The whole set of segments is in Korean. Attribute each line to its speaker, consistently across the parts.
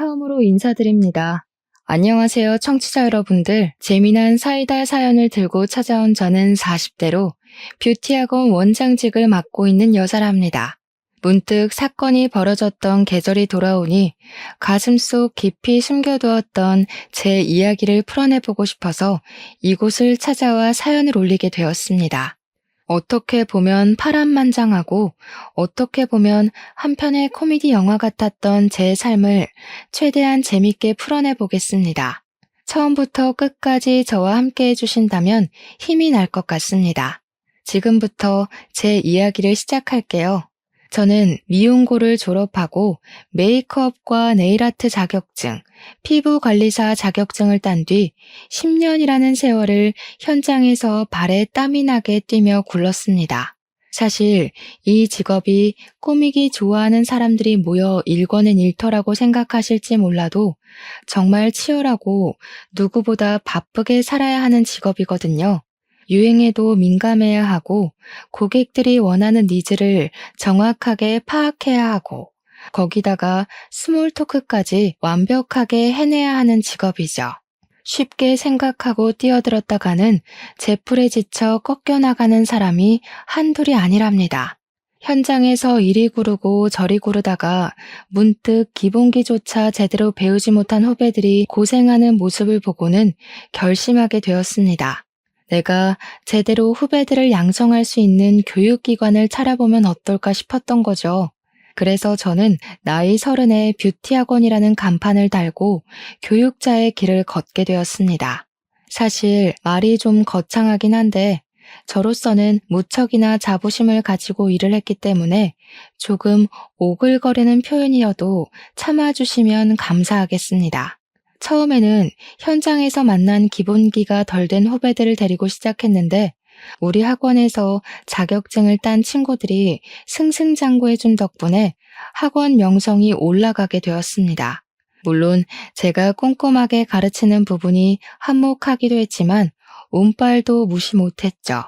Speaker 1: 처음으로 인사드립니다. 안녕하세요, 청취자 여러분들. 재미난 사이다 사연을 들고 찾아온 저는 40대로 뷰티학원 원장직을 맡고 있는 여자랍니다. 문득 사건이 벌어졌던 계절이 돌아오니 가슴속 깊이 숨겨두었던 제 이야기를 풀어내보고 싶어서 이곳을 찾아와 사연을 올리게 되었습니다. 어떻게 보면 파란만장하고 어떻게 보면 한편의 코미디 영화 같았던 제 삶을 최대한 재밌게 풀어내 보겠습니다. 처음부터 끝까지 저와 함께 해주신다면 힘이 날 것 같습니다. 지금부터 제 이야기를 시작할게요. 저는 미용고를 졸업하고 메이크업과 네일아트 자격증, 피부관리사 자격증을 딴 뒤 10년이라는 세월을 현장에서 발에 땀이 나게 뛰며 굴렀습니다. 사실 이 직업이 꾸미기 좋아하는 사람들이 모여 일궈낸 일터라고 생각하실지 몰라도 정말 치열하고 누구보다 바쁘게 살아야 하는 직업이거든요. 유행에도 민감해야 하고 고객들이 원하는 니즈를 정확하게 파악해야 하고 거기다가 스몰 토크까지 완벽하게 해내야 하는 직업이죠. 쉽게 생각하고 뛰어들었다가는 제풀에 지쳐 꺾여나가는 사람이 한둘이 아니랍니다. 현장에서 이리 구르고 저리 구르다가 문득 기본기조차 제대로 배우지 못한 후배들이 고생하는 모습을 보고는 결심하게 되었습니다. 내가 제대로 후배들을 양성할 수 있는 교육기관을 차려보면 어떨까 싶었던 거죠. 그래서 저는 나이 30에 뷰티학원이라는 간판을 달고 교육자의 길을 걷게 되었습니다. 사실 말이 좀 거창하긴 한데 저로서는 무척이나 자부심을 가지고 일을 했기 때문에 조금 오글거리는 표현이어도 참아주시면 감사하겠습니다. 처음에는 현장에서 만난 기본기가 덜 된 후배들을 데리고 시작했는데 우리 학원에서 자격증을 딴 친구들이 승승장구해준 덕분에 학원 명성이 올라가게 되었습니다. 물론 제가 꼼꼼하게 가르치는 부분이 한몫하기도 했지만 운빨도 무시 못했죠.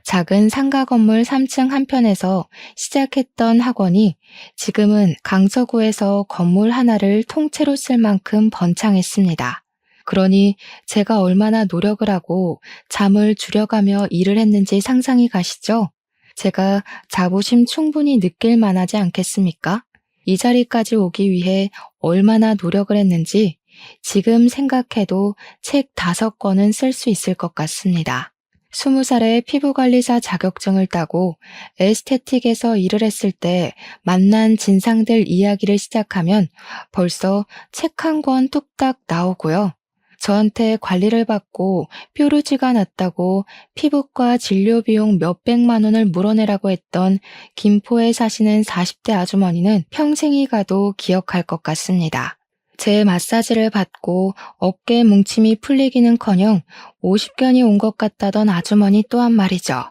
Speaker 1: 작은 상가 건물 3층 한편에서 시작했던 학원이 지금은 강서구에서 건물 하나를 통째로 쓸 만큼 번창했습니다. 그러니 제가 얼마나 노력을 하고 잠을 줄여가며 일을 했는지 상상이 가시죠? 제가 자부심 충분히 느낄 만하지 않겠습니까? 이 자리까지 오기 위해 얼마나 노력을 했는지 지금 생각해도 책 5권은 쓸 수 있을 것 같습니다. 20살에 피부관리사 자격증을 따고 에스테틱에서 일을 했을 때 만난 진상들 이야기를 시작하면 벌써 책 1권 뚝딱 나오고요. 저한테 관리를 받고 뾰루지가 났다고 피부과 진료 비용 몇백만 원을 물어내라고 했던 김포에 사시는 40대 아주머니는 평생이 가도 기억할 것 같습니다. 제 마사지를 받고 어깨 뭉침이 풀리기는커녕 50견이 온 것 같다던 아주머니 또한 말이죠.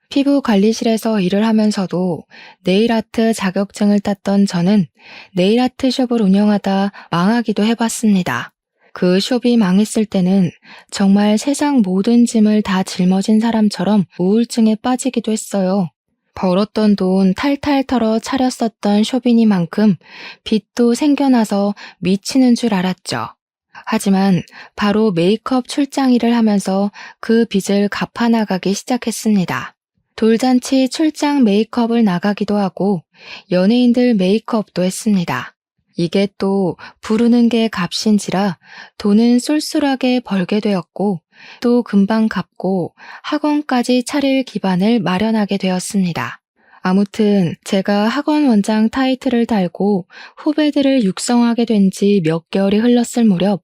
Speaker 1: 피부 관리실에서 일을 하면서도 네일아트 자격증을 땄던 저는 네일아트 숍을 운영하다 망하기도 해봤습니다. 그 숍이 망했을 때는 정말 세상 모든 짐을 다 짊어진 사람처럼 우울증에 빠지기도 했어요. 벌었던 돈 탈탈 털어 차렸었던 숍이니만큼 빚도 생겨나서 미치는 줄 알았죠. 하지만 바로 메이크업 출장 일을 하면서 그 빚을 갚아나가기 시작했습니다. 돌잔치 출장 메이크업을 나가기도 하고 연예인들 메이크업도 했습니다. 이게 또 부르는 게 값인지라 돈은 쏠쏠하게 벌게 되었고 또 금방 갚고 학원까지 차릴 기반을 마련하게 되었습니다. 아무튼 제가 학원 원장 타이틀을 달고 후배들을 육성하게 된 지 몇 개월이 흘렀을 무렵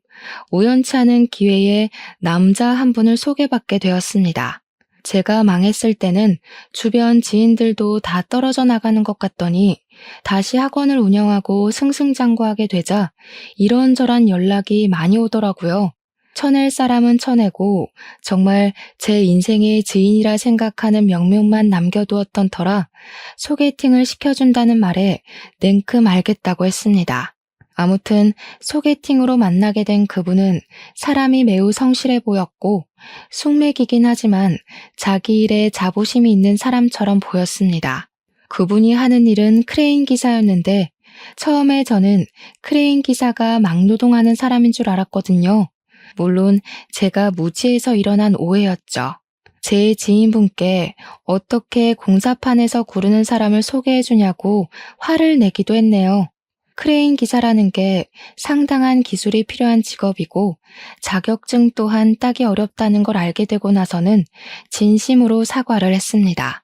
Speaker 1: 우연치 않은 기회에 남자 한 분을 소개받게 되었습니다. 제가 망했을 때는 주변 지인들도 다 떨어져 나가는 것 같더니 다시 학원을 운영하고 승승장구하게 되자 이런저런 연락이 많이 오더라고요. 쳐낼 사람은 쳐내고 정말 제 인생의 지인이라 생각하는 명명만 남겨두었던 터라 소개팅을 시켜준다는 말에 냉큼 알겠다고 했습니다. 아무튼 소개팅으로 만나게 된 그분은 사람이 매우 성실해 보였고 숙맥이긴 하지만 자기 일에 자부심이 있는 사람처럼 보였습니다. 그분이 하는 일은 크레인 기사였는데 처음에 저는 크레인 기사가 막노동하는 사람인 줄 알았거든요. 물론 제가 무지해서 일어난 오해였죠. 제 지인분께 어떻게 공사판에서 구르는 사람을 소개해주냐고 화를 내기도 했네요. 크레인 기사라는 게 상당한 기술이 필요한 직업이고 자격증 또한 따기 어렵다는 걸 알게 되고 나서는 진심으로 사과를 했습니다.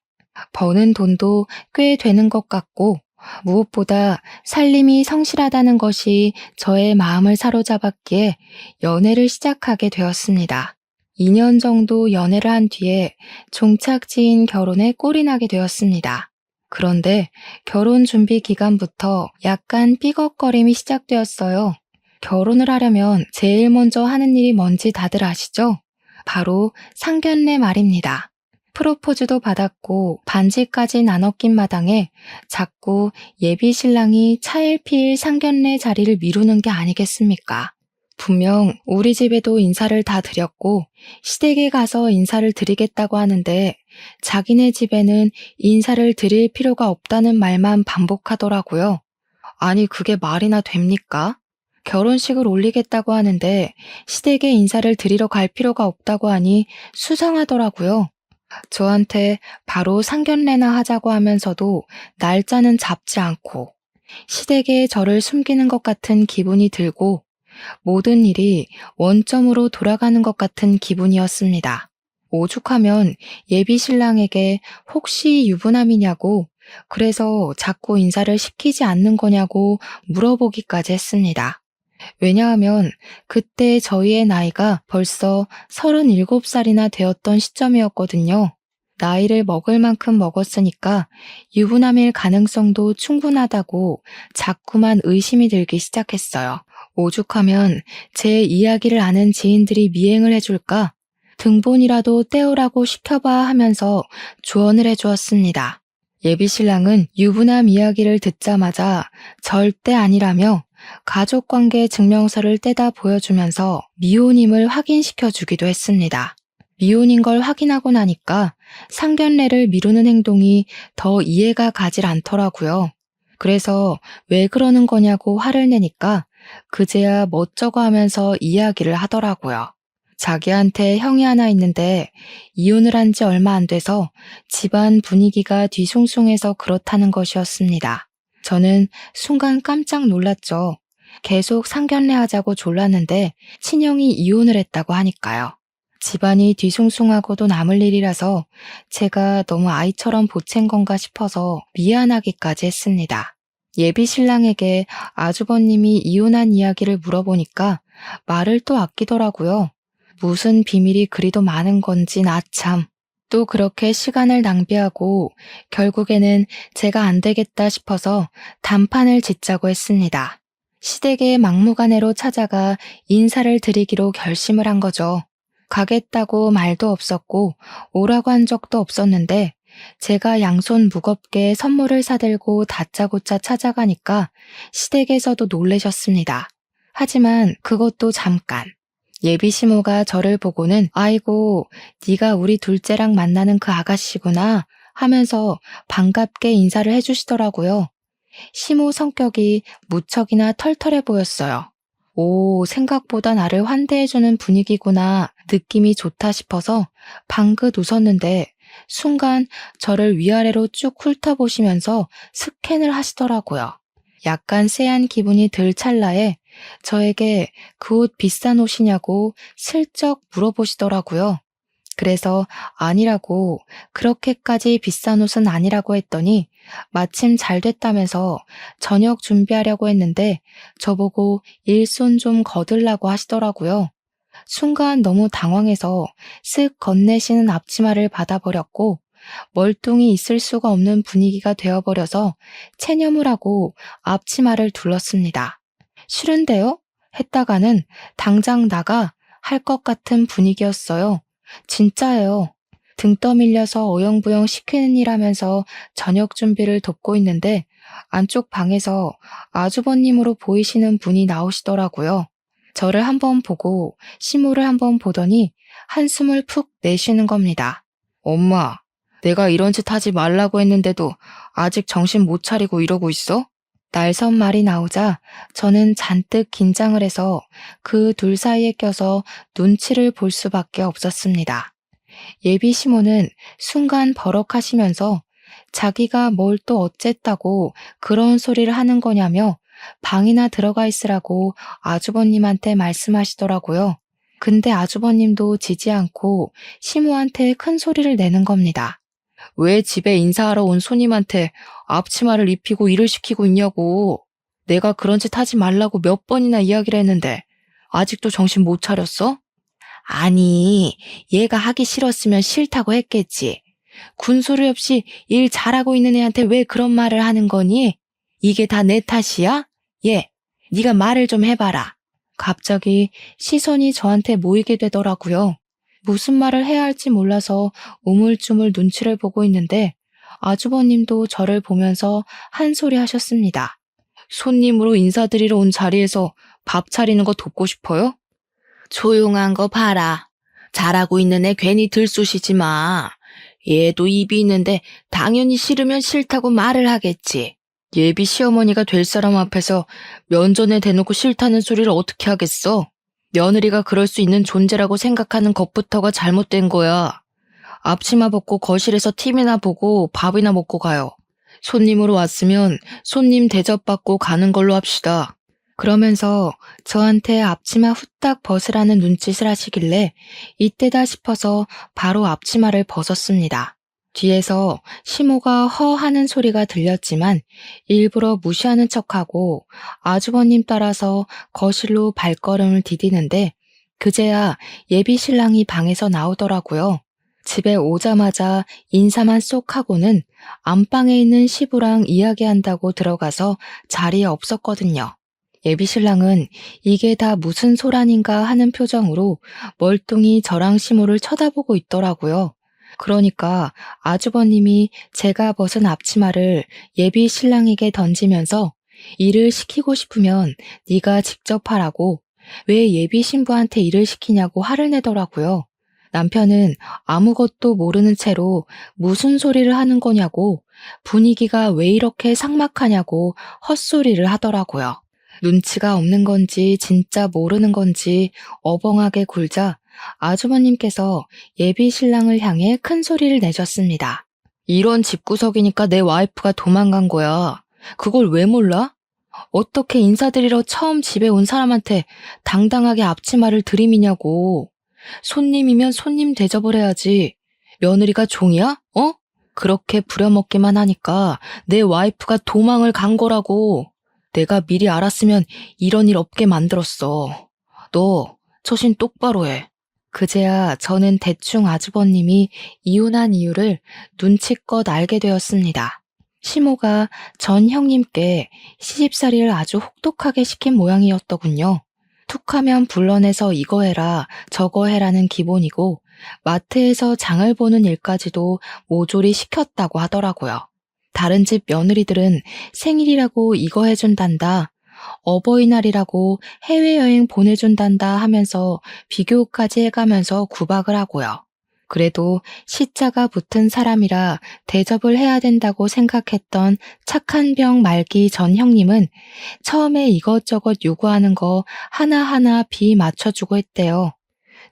Speaker 1: 버는 돈도 꽤 되는 것 같고 무엇보다 살림이 성실하다는 것이 저의 마음을 사로잡았기에 연애를 시작하게 되었습니다. 2년 정도 연애를 한 뒤에 종착지인 결혼에 꼴이 나게 되었습니다. 그런데 결혼 준비 기간부터 약간 삐걱거림이 시작되었어요. 결혼을 하려면 제일 먼저 하는 일이 뭔지 다들 아시죠? 바로 상견례 말입니다. 프로포즈도 받았고 반지까지 나눠낀 마당에 자꾸 예비 신랑이 차일피일 상견례 자리를 미루는 게 아니겠습니까? 분명 우리 집에도 인사를 다 드렸고 시댁에 가서 인사를 드리겠다고 하는데 자기네 집에는 인사를 드릴 필요가 없다는 말만 반복하더라고요. 아니 그게 말이나 됩니까? 결혼식을 올리겠다고 하는데 시댁에 인사를 드리러 갈 필요가 없다고 하니 수상하더라고요. 저한테 바로 상견례나 하자고 하면서도 날짜는 잡지 않고 시댁에 저를 숨기는 것 같은 기분이 들고 모든 일이 원점으로 돌아가는 것 같은 기분이었습니다. 오죽하면 예비 신랑에게 혹시 유부남이냐고 그래서 자꾸 인사를 시키지 않는 거냐고 물어보기까지 했습니다. 왜냐하면 그때 저희의 나이가 벌써 37살이나 되었던 시점이었거든요. 나이를 먹을 만큼 먹었으니까 유부남일 가능성도 충분하다고 자꾸만 의심이 들기 시작했어요. 오죽하면 제 이야기를 아는 지인들이 미행을 해줄까? 등본이라도 떼오라고 시켜봐 하면서 조언을 해주었습니다. 예비신랑은 유부남 이야기를 듣자마자 절대 아니라며 가족관계 증명서를 떼다 보여주면서 미혼임을 확인시켜주기도 했습니다. 미혼인 걸 확인하고 나니까 상견례를 미루는 행동이 더 이해가 가질 않더라고요. 그래서 왜 그러는 거냐고 화를 내니까 그제야 멋쩍어 하면서 이야기를 하더라고요. 자기한테 형이 하나 있는데 이혼을 한 지 얼마 안 돼서 집안 분위기가 뒤숭숭해서 그렇다는 것이었습니다. 저는 순간 깜짝 놀랐죠. 계속 상견례 하자고 졸랐는데 친형이 이혼을 했다고 하니까요. 집안이 뒤숭숭하고도 남을 일이라서 제가 너무 아이처럼 보챈 건가 싶어서 미안하기까지 했습니다. 예비 신랑에게 아주버님이 이혼한 이야기를 물어보니까 말을 또 아끼더라고요. 무슨 비밀이 그리도 많은 건지 나 참. 또 그렇게 시간을 낭비하고 결국에는 제가 안 되겠다 싶어서 단판을 짓자고 했습니다. 시댁의 막무가내로 찾아가 인사를 드리기로 결심을 한 거죠. 가겠다고 말도 없었고 오라고 한 적도 없었는데 제가 양손 무겁게 선물을 사들고 다짜고짜 찾아가니까 시댁에서도 놀라셨습니다. 하지만 그것도 잠깐. 예비 시모가 저를 보고는 아이고 네가 우리 둘째랑 만나는 그 아가씨구나 하면서 반갑게 인사를 해주시더라고요. 시모 성격이 무척이나 털털해 보였어요. 오, 생각보다 나를 환대해주는 분위기구나 느낌이 좋다 싶어서 방긋 웃었는데 순간 저를 위아래로 쭉 훑어보시면서 스캔을 하시더라고요. 약간 쎄한 기분이 들 찰나에 저에게 그 옷 비싼 옷이냐고 슬쩍 물어보시더라고요. 그래서 아니라고 그렇게까지 비싼 옷은 아니라고 했더니 마침 잘 됐다면서 저녁 준비하려고 했는데 저보고 일손 좀 거들라고 하시더라고요. 순간 너무 당황해서 쓱 건네시는 앞치마를 받아버렸고 멀뚱히 있을 수가 없는 분위기가 되어버려서 체념을 하고 앞치마를 둘렀습니다. 싫은데요? 했다가는 당장 나가 할 것 같은 분위기였어요. 진짜예요. 등 떠밀려서 어영부영 시키는 일 하면서 저녁 준비를 돕고 있는데 안쪽 방에서 아주버님으로 보이시는 분이 나오시더라고요. 저를 한번 보고 시모를 한번 보더니 한숨을 푹 내쉬는 겁니다. 엄마, 내가 이런 짓 하지 말라고 했는데도 아직 정신 못 차리고 이러고 있어? 날선 말이 나오자 저는 잔뜩 긴장을 해서 그 둘 사이에 껴서 눈치를 볼 수밖에 없었습니다. 예비 시모는 순간 버럭하시면서 자기가 뭘 또 어쨌다고 그런 소리를 하는 거냐며 방이나 들어가 있으라고 아주버님한테 말씀하시더라고요. 근데 아주버님도 지지 않고 시모한테 큰 소리를 내는 겁니다. 왜 집에 인사하러 온 손님한테 앞치마를 입히고 일을 시키고 있냐고. 내가 그런 짓 하지 말라고 몇 번이나 이야기를 했는데 아직도 정신 못 차렸어? 아니, 얘가 하기 싫었으면 싫다고 했겠지. 군소리 없이 일 잘하고 있는 애한테 왜 그런 말을 하는 거니? 이게 다 내 탓이야? 얘, 네가 말을 좀 해봐라. 갑자기 시선이 저한테 모이게 되더라고요. 무슨 말을 해야 할지 몰라서 우물쭈물 눈치를 보고 있는데 아주버님도 저를 보면서 한 소리 하셨습니다. 손님으로 인사드리러 온 자리에서 밥 차리는 거 돕고 싶어요? 조용한 거 봐라. 잘하고 있는 애 괜히 들쑤시지 마. 얘도 입이 있는데 당연히 싫으면 싫다고 말을 하겠지. 예비 시어머니가 될 사람 앞에서 면전에 대놓고 싫다는 소리를 어떻게 하겠어? 며느리가 그럴 수 있는 존재라고 생각하는 것부터가 잘못된 거야. 앞치마 벗고 거실에서 TV나 보고 밥이나 먹고 가요. 손님으로 왔으면 손님 대접받고 가는 걸로 합시다. 그러면서 저한테 앞치마 후딱 벗으라는 눈짓을 하시길래 이때다 싶어서 바로 앞치마를 벗었습니다. 뒤에서 시모가 허 하는 소리가 들렸지만 일부러 무시하는 척하고 아주버님 따라서 거실로 발걸음을 디디는데 그제야 예비 신랑이 방에서 나오더라고요. 집에 오자마자 인사만 쏙 하고는 안방에 있는 시부랑 이야기한다고 들어가서 자리에 없었거든요. 예비 신랑은 이게 다 무슨 소란인가 하는 표정으로 멀뚱히 저랑 시모를 쳐다보고 있더라고요. 그러니까 아주버님이 제가 벗은 앞치마를 예비 신랑에게 던지면서 일을 시키고 싶으면 네가 직접 하라고 왜 예비 신부한테 일을 시키냐고 화를 내더라고요. 남편은 아무것도 모르는 채로 무슨 소리를 하는 거냐고 분위기가 왜 이렇게 삭막하냐고 헛소리를 하더라고요. 눈치가 없는 건지 진짜 모르는 건지 어벙하게 굴자 아주버님께서 예비 신랑을 향해 큰 소리를 내셨습니다. 이런 집구석이니까 내 와이프가 도망간 거야. 그걸 왜 몰라? 어떻게 인사드리러 처음 집에 온 사람한테 당당하게 앞치마를 들이미냐고. 손님이면 손님 대접을 해야지. 며느리가 종이야? 어? 그렇게 부려먹기만 하니까 내 와이프가 도망을 간 거라고. 내가 미리 알았으면 이런 일 없게 만들었어. 너 처신 똑바로 해. 그제야 저는 대충 아주버님이 이혼한 이유를 눈치껏 알게 되었습니다. 시모가 전 형님께 시집살이를 아주 혹독하게 시킨 모양이었더군요. 툭하면 불러내서 이거 해라 저거 해라는 기본이고 마트에서 장을 보는 일까지도 모조리 시켰다고 하더라고요. 다른 집 며느리들은 생일이라고 이거 해준단다, 어버이날이라고 해외여행 보내준단다 하면서 비교까지 해가면서 구박을 하고요. 그래도 시자가 붙은 사람이라 대접을 해야 된다고 생각했던 착한 병 말기 전 형님은 처음에 이것저것 요구하는 거 하나하나 비 맞춰주고 했대요.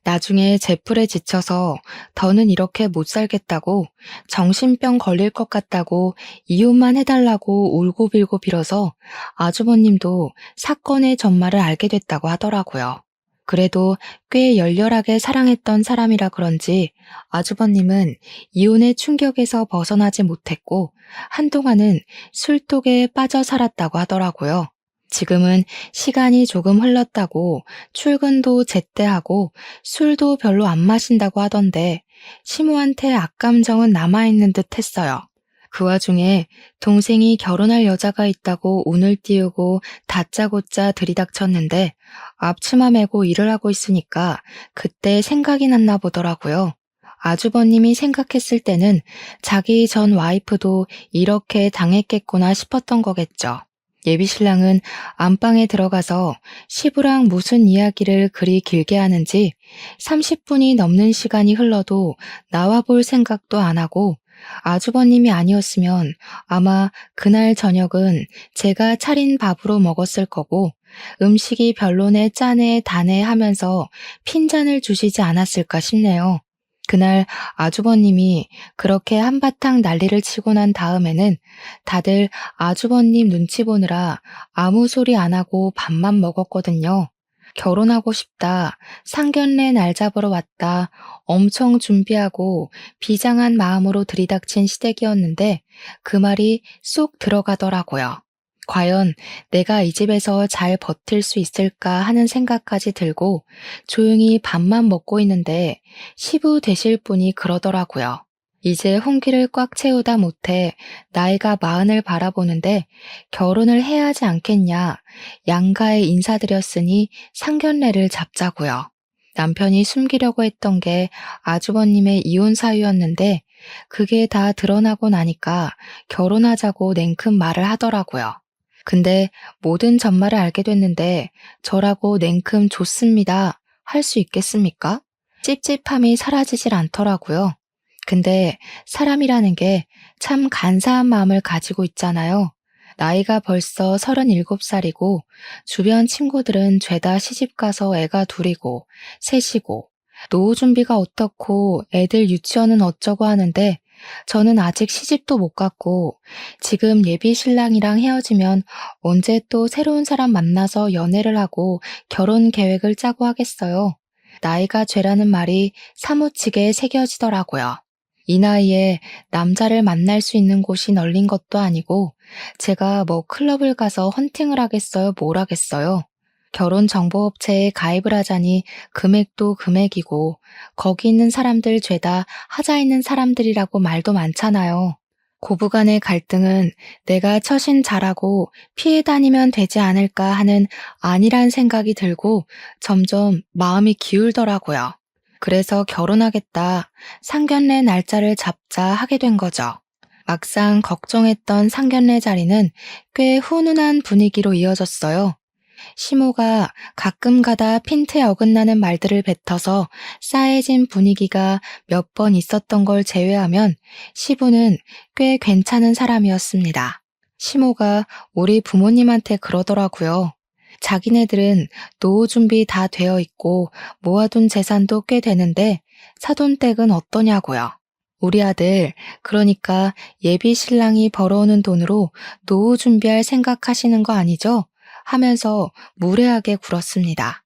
Speaker 1: 나중에 제풀에 지쳐서 더는 이렇게 못 살겠다고 정신병 걸릴 것 같다고 이혼만 해달라고 울고빌고 빌어서 아주버님도 사건의 전말을 알게 됐다고 하더라고요. 그래도 꽤 열렬하게 사랑했던 사람이라 그런지 아주버님은 이혼의 충격에서 벗어나지 못했고 한동안은 술독에 빠져 살았다고 하더라고요. 지금은 시간이 조금 흘렀다고 출근도 제때 하고 술도 별로 안 마신다고 하던데 시모한테 악감정은 남아있는 듯 했어요. 그 와중에 동생이 결혼할 여자가 있다고 운을 띄우고 다짜고짜 들이닥쳤는데 앞치마 메고 일을 하고 있으니까 그때 생각이 났나 보더라고요. 아주버님이 생각했을 때는 자기 전 와이프도 이렇게 당했겠구나 싶었던 거겠죠. 예비 신랑은 안방에 들어가서 시부랑 무슨 이야기를 그리 길게 하는지 30분이 넘는 시간이 흘러도 나와 볼 생각도 안 하고 아주버님이 아니었으면 아마 그날 저녁은 제가 차린 밥으로 먹었을 거고 음식이 별로네 짜네 다네 하면서 핀잔을 주시지 않았을까 싶네요. 그날 아주버님이 그렇게 한바탕 난리를 치고 난 다음에는 다들 아주버님 눈치 보느라 아무 소리 안 하고 밥만 먹었거든요. 결혼하고 싶다, 상견례 날 잡으러 왔다, 엄청 준비하고 비장한 마음으로 들이닥친 시댁이었는데 그 말이 쏙 들어가더라고요. 과연 내가 이 집에서 잘 버틸 수 있을까 하는 생각까지 들고 조용히 밥만 먹고 있는데 시부 되실 분이 그러더라고요. 이제 홍기를 꽉 채우다 못해 나이가 마흔을 바라보는데 결혼을 해야 하지 않겠냐. 양가에 인사드렸으니 상견례를 잡자고요. 남편이 숨기려고 했던 게 아주버님의 이혼 사유였는데 그게 다 드러나고 나니까 결혼하자고 냉큼 말을 하더라고요. 근데 모든 전말을 알게 됐는데 저라고 냉큼 좋습니다. 할 수 있겠습니까? 찝찝함이 사라지질 않더라고요. 근데 사람이라는 게 참 간사한 마음을 가지고 있잖아요. 나이가 벌써 37살이고 주변 친구들은 죄다 시집가서 애가 둘이고 셋이고 노후 준비가 어떻고 애들 유치원은 어쩌고 하는데 저는 아직 시집도 못 갔고 지금 예비 신랑이랑 헤어지면 언제 또 새로운 사람 만나서 연애를 하고 결혼 계획을 짜고 하겠어요. 나이가 죄라는 말이 사무치게 새겨지더라고요. 이 나이에 남자를 만날 수 있는 곳이 널린 것도 아니고 제가 뭐 클럽을 가서 헌팅을 하겠어요? 뭘 하겠어요? 결혼정보업체에 가입을 하자니 금액도 금액이고 거기 있는 사람들 죄다 하자 있는 사람들이라고 말도 많잖아요. 고부간의 갈등은 내가 처신 잘하고 피해 다니면 되지 않을까 하는 안일한 생각이 들고 점점 마음이 기울더라고요. 그래서 결혼하겠다, 상견례 날짜를 잡자 하게 된 거죠. 막상 걱정했던 상견례 자리는 꽤 훈훈한 분위기로 이어졌어요. 시모가 가끔 가다 핀트에 어긋나는 말들을 뱉어서 싸해진 분위기가 몇 번 있었던 걸 제외하면 시부는 꽤 괜찮은 사람이었습니다. 시모가 우리 부모님한테 그러더라고요. 자기네들은 노후 준비 다 되어 있고 모아둔 재산도 꽤 되는데 사돈댁은 어떠냐고요. 우리 아들, 그러니까 예비 신랑이 벌어오는 돈으로 노후 준비할 생각하시는 거 아니죠? 하면서 무례하게 굴었습니다.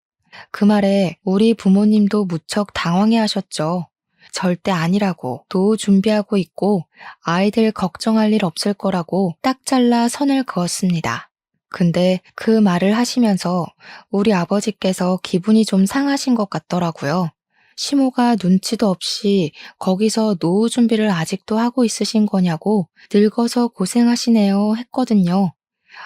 Speaker 1: 그 말에 우리 부모님도 무척 당황해 하셨죠. 절대 아니라고 노후 준비하고 있고 아이들 걱정할 일 없을 거라고 딱 잘라 선을 그었습니다. 근데 그 말을 하시면서 우리 아버지께서 기분이 좀 상하신 것 같더라고요. 시모가 눈치도 없이 거기서 노후 준비를 아직도 하고 있으신 거냐고 늙어서 고생하시네요 했거든요.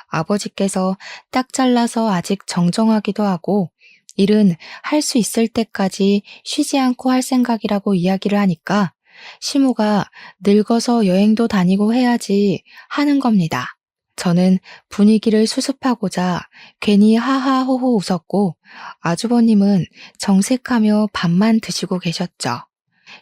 Speaker 1: 아버지께서 딱 잘라서 아직 정정하기도 하고 일은 할 수 있을 때까지 쉬지 않고 할 생각이라고 이야기를 하니까 시모가 늙어서 여행도 다니고 해야지 하는 겁니다. 저는 분위기를 수습하고자 괜히 하하호호 웃었고 아주버님은 정색하며 밥만 드시고 계셨죠.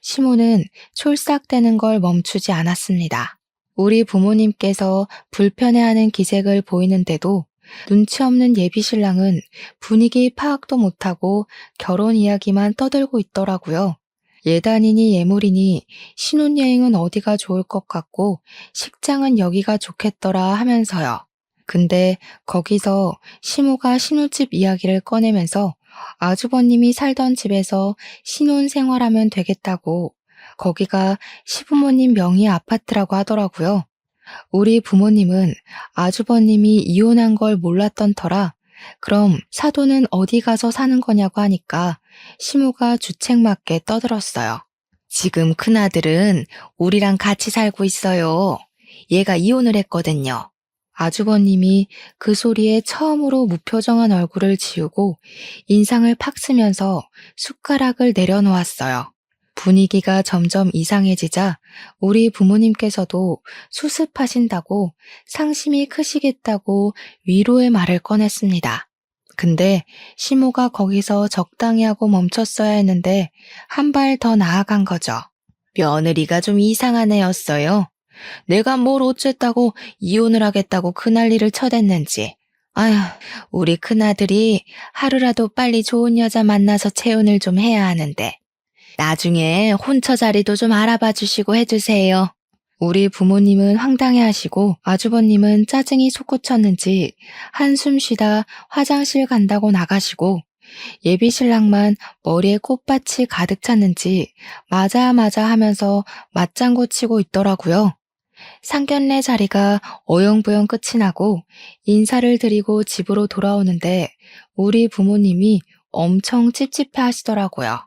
Speaker 1: 시모는 촐싹대는 걸 멈추지 않았습니다. 우리 부모님께서 불편해하는 기색을 보이는데도 눈치 없는 예비 신랑은 분위기 파악도 못하고 결혼 이야기만 떠들고 있더라고요. 예단이니 예물이니 신혼여행은 어디가 좋을 것 같고 식장은 여기가 좋겠더라 하면서요. 근데 거기서 시모가 신혼집 이야기를 꺼내면서 아주버님이 살던 집에서 신혼 생활하면 되겠다고 거기가 시부모님 명의 아파트라고 하더라고요. 우리 부모님은 아주버님이 이혼한 걸 몰랐던 터라 그럼 사돈은 어디 가서 사는 거냐고 하니까 시모가 주책맞게 떠들었어요. 지금 큰아들은 우리랑 같이 살고 있어요. 얘가 이혼을 했거든요. 아주버님이 그 소리에 처음으로 무표정한 얼굴을 지우고 인상을 팍 쓰면서 숟가락을 내려놓았어요. 분위기가 점점 이상해지자 우리 부모님께서도 수습하신다고 상심이 크시겠다고 위로의 말을 꺼냈습니다. 근데 시모가 거기서 적당히 하고 멈췄어야 했는데 한 발 더 나아간 거죠. 며느리가 좀 이상한 애였어요. 내가 뭘 어쨌다고 이혼을 하겠다고 그 난리를 쳐댔는지. 아휴, 우리 큰아들이 하루라도 빨리 좋은 여자 만나서 재혼을 좀 해야 하는데. 나중에 혼처 자리도 좀 알아봐 주시고 해주세요. 우리 부모님은 황당해 하시고 아주버님은 짜증이 솟구쳤는지 한숨 쉬다 화장실 간다고 나가시고 예비 신랑만 머리에 꽃밭이 가득 찼는지 맞아 하면서 맞장구 치고 있더라고요. 상견례 자리가 어영부영 끝이 나고 인사를 드리고 집으로 돌아오는데 우리 부모님이 엄청 찝찝해 하시더라고요.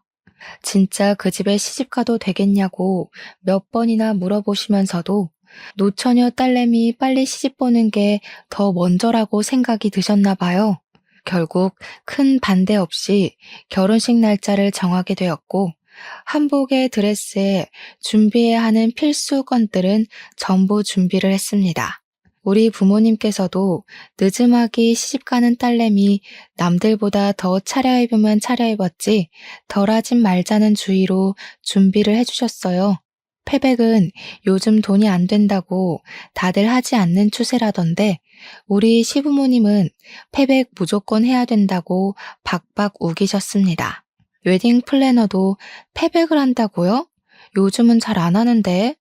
Speaker 1: 진짜 그 집에 시집가도 되겠냐고 몇 번이나 물어보시면서도 노처녀 딸내미 빨리 시집보는 게 더 먼저라고 생각이 드셨나 봐요. 결국 큰 반대 없이 결혼식 날짜를 정하게 되었고 한복의 드레스에 준비해야 하는 필수 건들은 전부 준비를 했습니다. 우리 부모님께서도 늦음하기 시집가는 딸내미 남들보다 더 차려입으면 차려입었지 덜하진 말자는 주의로 준비를 해주셨어요. 패백은 요즘 돈이 안 된다고 다들 하지 않는 추세라던데 우리 시부모님은 패백 무조건 해야 된다고 박박 우기셨습니다. 웨딩 플래너도 패백을 한다고요? 요즘은 잘 안 하는데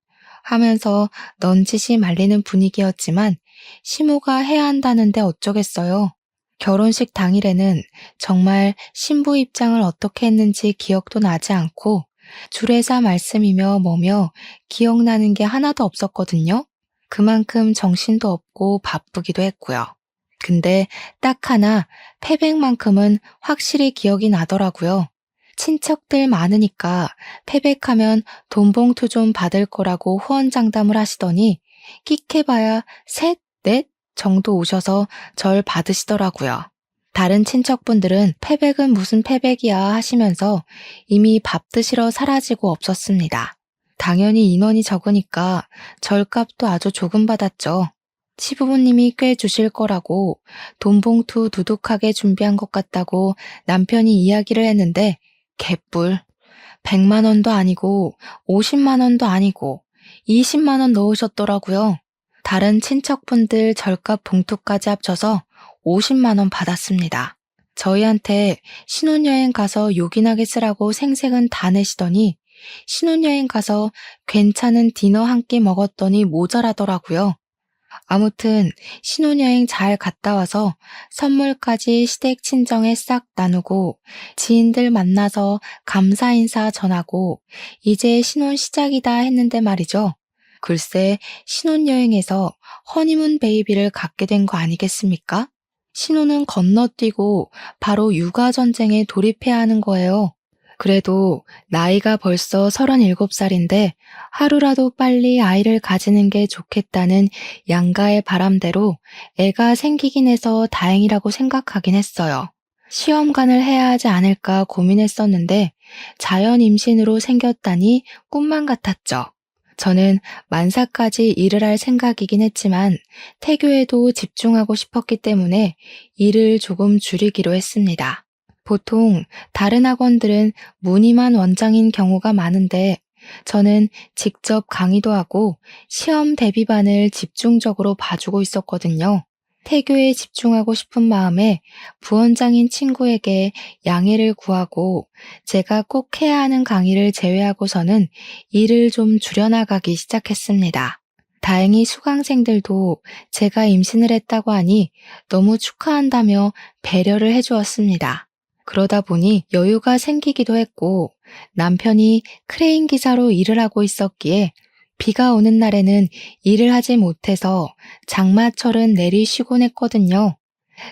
Speaker 1: 하면서 넌지시 말리는 분위기였지만 시모가 해야 한다는데 어쩌겠어요. 결혼식 당일에는 정말 신부 입장을 어떻게 했는지 기억도 나지 않고 주례사 말씀이며 뭐며 기억나는 게 하나도 없었거든요. 그만큼 정신도 없고 바쁘기도 했고요. 근데 딱 하나 패백만큼은 확실히 기억이 나더라고요. 친척들 많으니까 패백하면 돈 봉투 좀 받을 거라고 후원장담을 하시더니 끽해봐야 셋, 넷 정도 오셔서 절 받으시더라고요. 다른 친척분들은 패백은 무슨 패백이야 하시면서 이미 밥 드시러 사라지고 없었습니다. 당연히 인원이 적으니까 절값도 아주 조금 받았죠. 시부모님이 꽤 주실 거라고 돈 봉투 두둑하게 준비한 것 같다고 남편이 이야기를 했는데 개뿔. 100만 원도 아니고 50만 원도 아니고 20만 원 넣으셨더라고요. 다른 친척분들 절값 봉투까지 합쳐서 50만 원 받았습니다. 저희한테 신혼여행 가서 요긴하게 쓰라고 생색은 다 내시더니 신혼여행 가서 괜찮은 디너 한 끼 먹었더니 모자라더라고요. 아무튼 신혼여행 잘 갔다 와서 선물까지 시댁 친정에 싹 나누고 지인들 만나서 감사 인사 전하고 이제 신혼 시작이다 했는데 말이죠. 글쎄 신혼여행에서 허니문 베이비를 갖게 된 거 아니겠습니까? 신혼은 건너뛰고 바로 육아전쟁에 돌입해야 하는 거예요. 그래도 나이가 벌써 37살인데 하루라도 빨리 아이를 가지는 게 좋겠다는 양가의 바람대로 애가 생기긴 해서 다행이라고 생각하긴 했어요. 시험관을 해야 하지 않을까 고민했었는데 자연 임신으로 생겼다니 꿈만 같았죠. 저는 만사까지 일을 할 생각이긴 했지만 태교에도 집중하고 싶었기 때문에 일을 조금 줄이기로 했습니다. 보통 다른 학원들은 무늬만 원장인 경우가 많은데 저는 직접 강의도 하고 시험 대비반을 집중적으로 봐주고 있었거든요. 태교에 집중하고 싶은 마음에 부원장인 친구에게 양해를 구하고 제가 꼭 해야 하는 강의를 제외하고서는 일을 좀 줄여나가기 시작했습니다. 다행히 수강생들도 제가 임신을 했다고 하니 너무 축하한다며 배려를 해주었습니다. 그러다 보니 여유가 생기기도 했고 남편이 크레인 기사로 일을 하고 있었기에 비가 오는 날에는 일을 하지 못해서 장마철은 내리쉬곤 했거든요.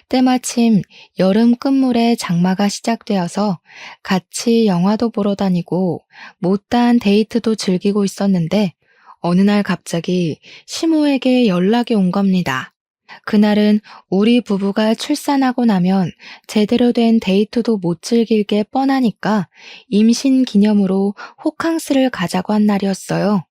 Speaker 1: 때마침 여름 끝물에 장마가 시작되어서 같이 영화도 보러 다니고 못다한 데이트도 즐기고 있었는데 어느 날 갑자기 시모에게 연락이 온 겁니다. 그날은 우리 부부가 출산하고 나면 제대로 된 데이트도 못 즐길 게 뻔하니까 임신 기념으로 호캉스를 가자고 한 날이었어요.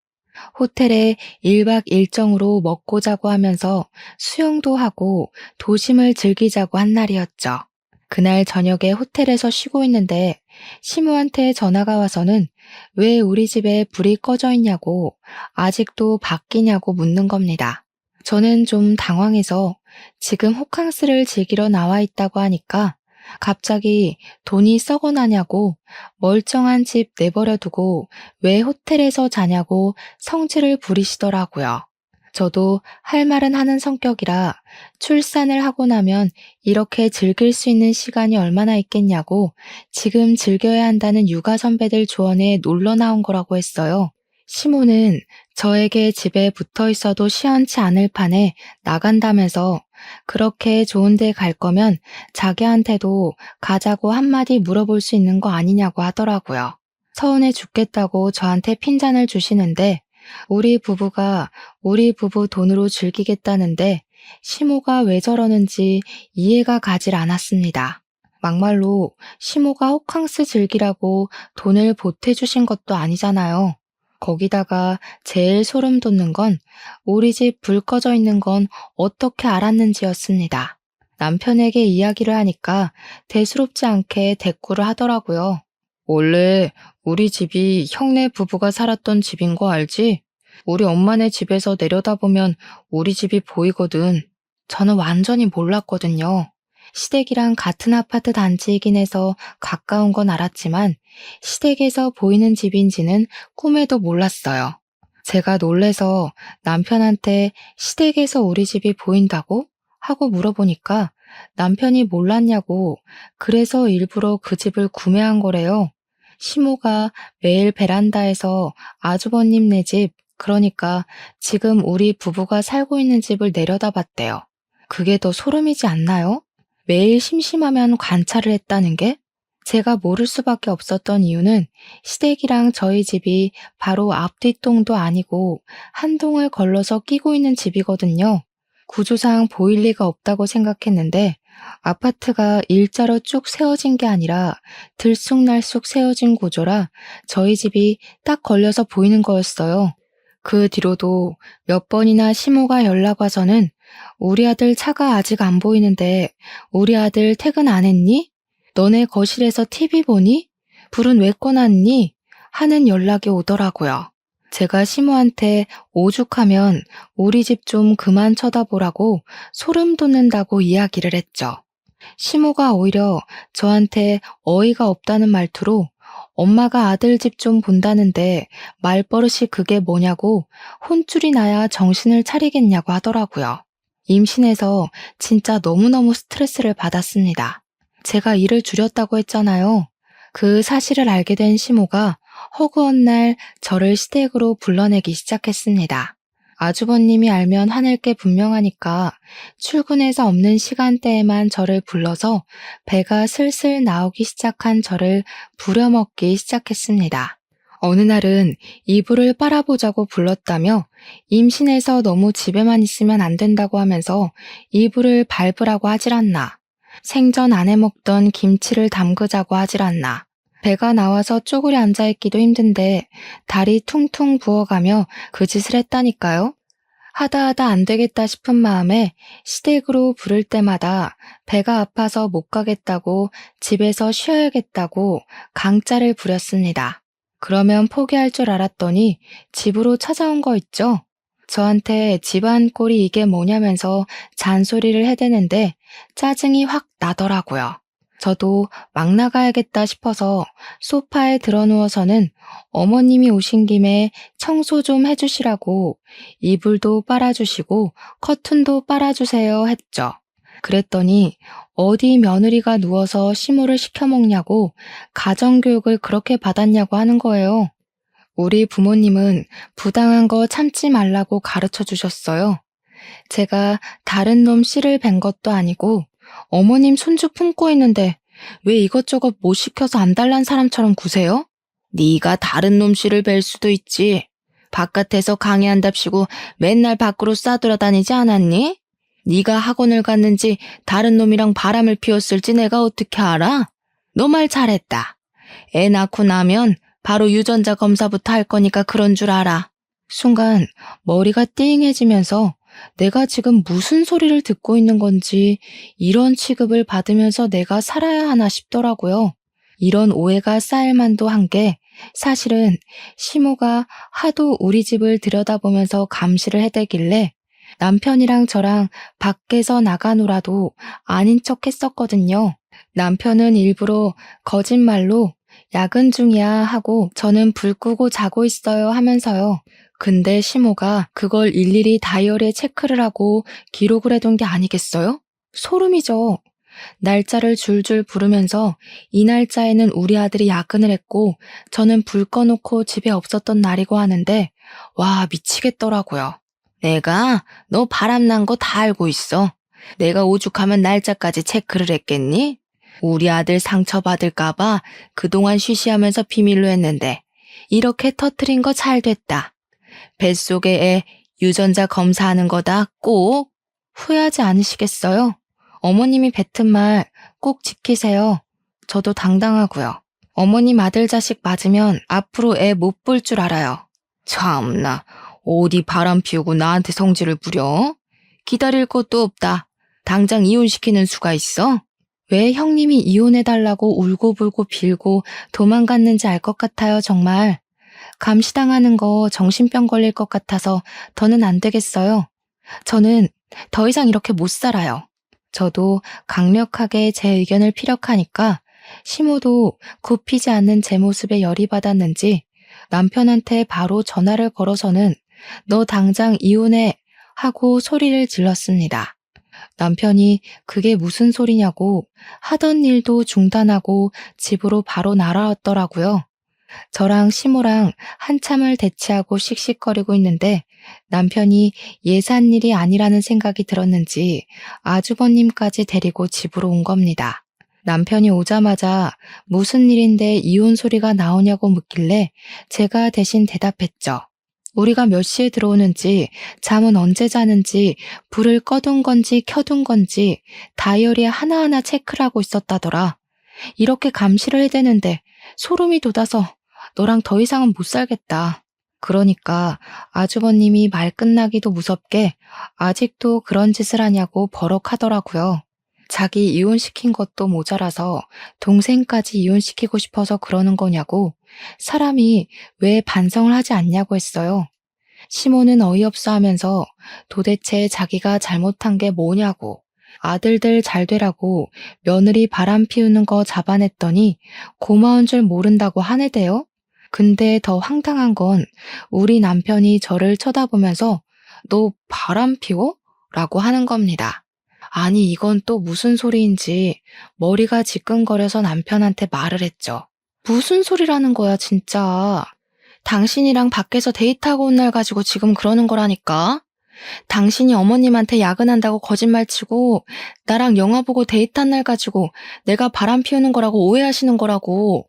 Speaker 1: 호텔에 1박 일정으로 먹고 자고 하면서 수영도 하고 도심을 즐기자고 한 날이었죠. 그날 저녁에 호텔에서 쉬고 있는데 시모한테 전화가 와서는 왜 우리 집에 불이 꺼져 있냐고 아직도 바뀌냐고 묻는 겁니다. 저는 좀 당황해서 지금 호캉스를 즐기러 나와 있다고 하니까 갑자기 돈이 썩어나냐고 멀쩡한 집 내버려 두고 왜 호텔에서 자냐고 성질을 부리시더라고요. 저도 할 말은 하는 성격이라 출산을 하고 나면 이렇게 즐길 수 있는 시간이 얼마나 있겠냐고 지금 즐겨야 한다는 육아 선배들 조언에 놀러 나온 거라고 했어요. 시모는 저에게 집에 붙어 있어도 시원치 않을 판에 나간다면서 그렇게 좋은 데 갈 거면 자기한테도 가자고 한마디 물어볼 수 있는 거 아니냐고 하더라고요. 서운해 죽겠다고 저한테 핀잔을 주시는데 우리 부부가 우리 부부 돈으로 즐기겠다는데 시모가 왜 저러는지 이해가 가질 않았습니다. 막말로 시모가 호캉스 즐기라고 돈을 보태주신 것도 아니잖아요. 거기다가 제일 소름 돋는 건 우리 집 불 꺼져 있는 건 어떻게 알았는지였습니다. 남편에게 이야기를 하니까 대수롭지 않게 대꾸를 하더라고요. 원래 우리 집이 형네 부부가 살았던 집인 거 알지? 우리 엄마네 집에서 내려다보면 우리 집이 보이거든. 저는 완전히 몰랐거든요. 시댁이랑 같은 아파트 단지이긴 해서 가까운 건 알았지만 시댁에서 보이는 집인지는 꿈에도 몰랐어요. 제가 놀래서 남편한테 시댁에서 우리 집이 보인다고? 하고 물어보니까 남편이 몰랐냐고 그래서 일부러 그 집을 구매한 거래요. 시모가 매일 베란다에서 아주버님네 집, 그러니까 지금 우리 부부가 살고 있는 집을 내려다봤대요. 그게 더 소름이지 않나요? 매일 심심하면 관찰을 했다는 게? 제가 모를 수밖에 없었던 이유는 시댁이랑 저희 집이 바로 앞뒤동도 아니고 한 동을 걸러서 끼고 있는 집이거든요. 구조상 보일 리가 없다고 생각했는데 아파트가 일자로 쭉 세워진 게 아니라 들쑥날쑥 세워진 구조라 저희 집이 딱 걸려서 보이는 거였어요. 그 뒤로도 몇 번이나 시모가 연락 와서는 우리 아들 차가 아직 안 보이는데 우리 아들 퇴근 안 했니? 너네 거실에서 TV 보니? 불은 왜 꺼놨니? 하는 연락이 오더라고요. 제가 시모한테 오죽하면 우리 집 좀 그만 쳐다보라고 소름 돋는다고 이야기를 했죠. 시모가 오히려 저한테 어이가 없다는 말투로 엄마가 아들 집 좀 본다는데 말버릇이 그게 뭐냐고 혼쭐이 나야 정신을 차리겠냐고 하더라고요. 임신해서 진짜 너무너무 스트레스를 받았습니다. 제가 일을 줄였다고 했잖아요. 그 사실을 알게 된 시모가 허구한 날 저를 시댁으로 불러내기 시작했습니다. 아주버님이 알면 화낼 게 분명하니까 출근해서 없는 시간대에만 저를 불러서 배가 슬슬 나오기 시작한 저를 부려먹기 시작했습니다. 어느 날은 이불을 빨아보자고 불렀다며 임신해서 너무 집에만 있으면 안 된다고 하면서 이불을 밟으라고 하질 않나. 생전 안 해먹던 김치를 담그자고 하질 않나. 배가 나와서 쪼그려 앉아있기도 힘든데 다리 퉁퉁 부어가며 그 짓을 했다니까요. 하다 안 되겠다 싶은 마음에 시댁으로 부를 때마다 배가 아파서 못 가겠다고 집에서 쉬어야겠다고 강짜를 부렸습니다. 그러면 포기할 줄 알았더니 집으로 찾아온 거 있죠? 저한테 집안 꼴이 이게 뭐냐면서 잔소리를 해대는데 짜증이 확 나더라고요. 저도 막 나가야겠다 싶어서 소파에 드러누워서는 어머님이 오신 김에 청소 좀 해주시라고 이불도 빨아주시고 커튼도 빨아주세요 했죠. 그랬더니 어디 며느리가 누워서 시모를 시켜먹냐고 가정교육을 그렇게 받았냐고 하는 거예요. 우리 부모님은 부당한 거 참지 말라고 가르쳐 주셨어요. 제가 다른 놈 씨를 뵌 것도 아니고 어머님 손주 품고 있는데 왜 이것저것 못 시켜서 안달난 사람처럼 구세요? 네가 다른 놈 씨를 뵐 수도 있지. 바깥에서 강의한답시고 맨날 밖으로 싸돌아다니지 않았니? 네가 학원을 갔는지 다른 놈이랑 바람을 피웠을지 내가 어떻게 알아? 너 말 잘했다. 애 낳고 나면 바로 유전자 검사부터 할 거니까 그런 줄 알아. 순간 머리가 띵해지면서 내가 지금 무슨 소리를 듣고 있는 건지 이런 취급을 받으면서 내가 살아야 하나 싶더라고요. 이런 오해가 쌓일 만도 한 게 사실은 시모가 하도 우리 집을 들여다보면서 감시를 해대길래 남편이랑 저랑 밖에서 나가노라도 아닌 척 했었거든요. 남편은 일부러 거짓말로 야근 중이야 하고 저는 불 끄고 자고 있어요 하면서요. 근데 시모가 그걸 일일이 다이어리에 체크를 하고 기록을 해둔 게 아니겠어요? 소름이죠. 날짜를 줄줄 부르면서 이 날짜에는 우리 아들이 야근을 했고 저는 불 꺼놓고 집에 없었던 날이고 하는데 와 미치겠더라고요. 내가 너 바람난 거 다 알고 있어. 내가 오죽하면 날짜까지 체크를 했겠니? 우리 아들 상처받을까봐 그동안 쉬쉬하면서 비밀로 했는데 이렇게 터트린 거 잘 됐다. 뱃속에 애 유전자 검사하는 거다 꼭 후회하지 않으시겠어요? 어머님이 뱉은 말 꼭 지키세요. 저도 당당하고요. 어머님 아들 자식 맞으면 앞으로 애 못 볼 줄 알아요. 참나 어디 바람 피우고 나한테 성질을 부려? 기다릴 것도 없다. 당장 이혼시키는 수가 있어? 왜 형님이 이혼해달라고 울고불고 빌고 도망갔는지 알 것 같아요 정말. 감시당하는 거 정신병 걸릴 것 같아서 더는 안 되겠어요. 저는 더 이상 이렇게 못 살아요. 저도 강력하게 제 의견을 피력하니까 시모도 굽히지 않는 제 모습에 열이 받았는지 남편한테 바로 전화를 걸어서는 너 당장 이혼해 하고 소리를 질렀습니다. 남편이 그게 무슨 소리냐고 하던 일도 중단하고 집으로 바로 날아왔더라고요. 저랑 시모랑 한참을 대치하고 씩씩거리고 있는데 남편이 예산 일이 아니라는 생각이 들었는지 아주버님까지 데리고 집으로 온 겁니다. 남편이 오자마자 무슨 일인데 이혼 소리가 나오냐고 묻길래 제가 대신 대답했죠. 우리가 몇 시에 들어오는지, 잠은 언제 자는지, 불을 꺼둔 건지 켜둔 건지 다이어리에 하나하나 체크를 하고 있었다더라. 이렇게 감시를 해대는데 소름이 돋아서 너랑 더 이상은 못 살겠다. 그러니까 아주버님이 말 끝나기도 무섭게 아직도 그런 짓을 하냐고 버럭하더라고요. 자기 이혼시킨 것도 모자라서 동생까지 이혼시키고 싶어서 그러는 거냐고 사람이 왜 반성을 하지 않냐고 했어요. 시모는 어이없어 하면서 도대체 자기가 잘못한 게 뭐냐고 아들들 잘 되라고 며느리 바람 피우는 거 잡아냈더니 고마운 줄 모른다고 하네대요. 근데 더 황당한 건 우리 남편이 저를 쳐다보면서 너 바람 피워? 라고 하는 겁니다. 아니 이건 또 무슨 소리인지 머리가 지끈거려서 남편한테 말을 했죠. 무슨 소리라는 거야 진짜. 당신이랑 밖에서 데이트하고 온 날 가지고 지금 그러는 거라니까. 당신이 어머님한테 야근한다고 거짓말치고 나랑 영화 보고 데이트한 날 가지고 내가 바람 피우는 거라고 오해하시는 거라고.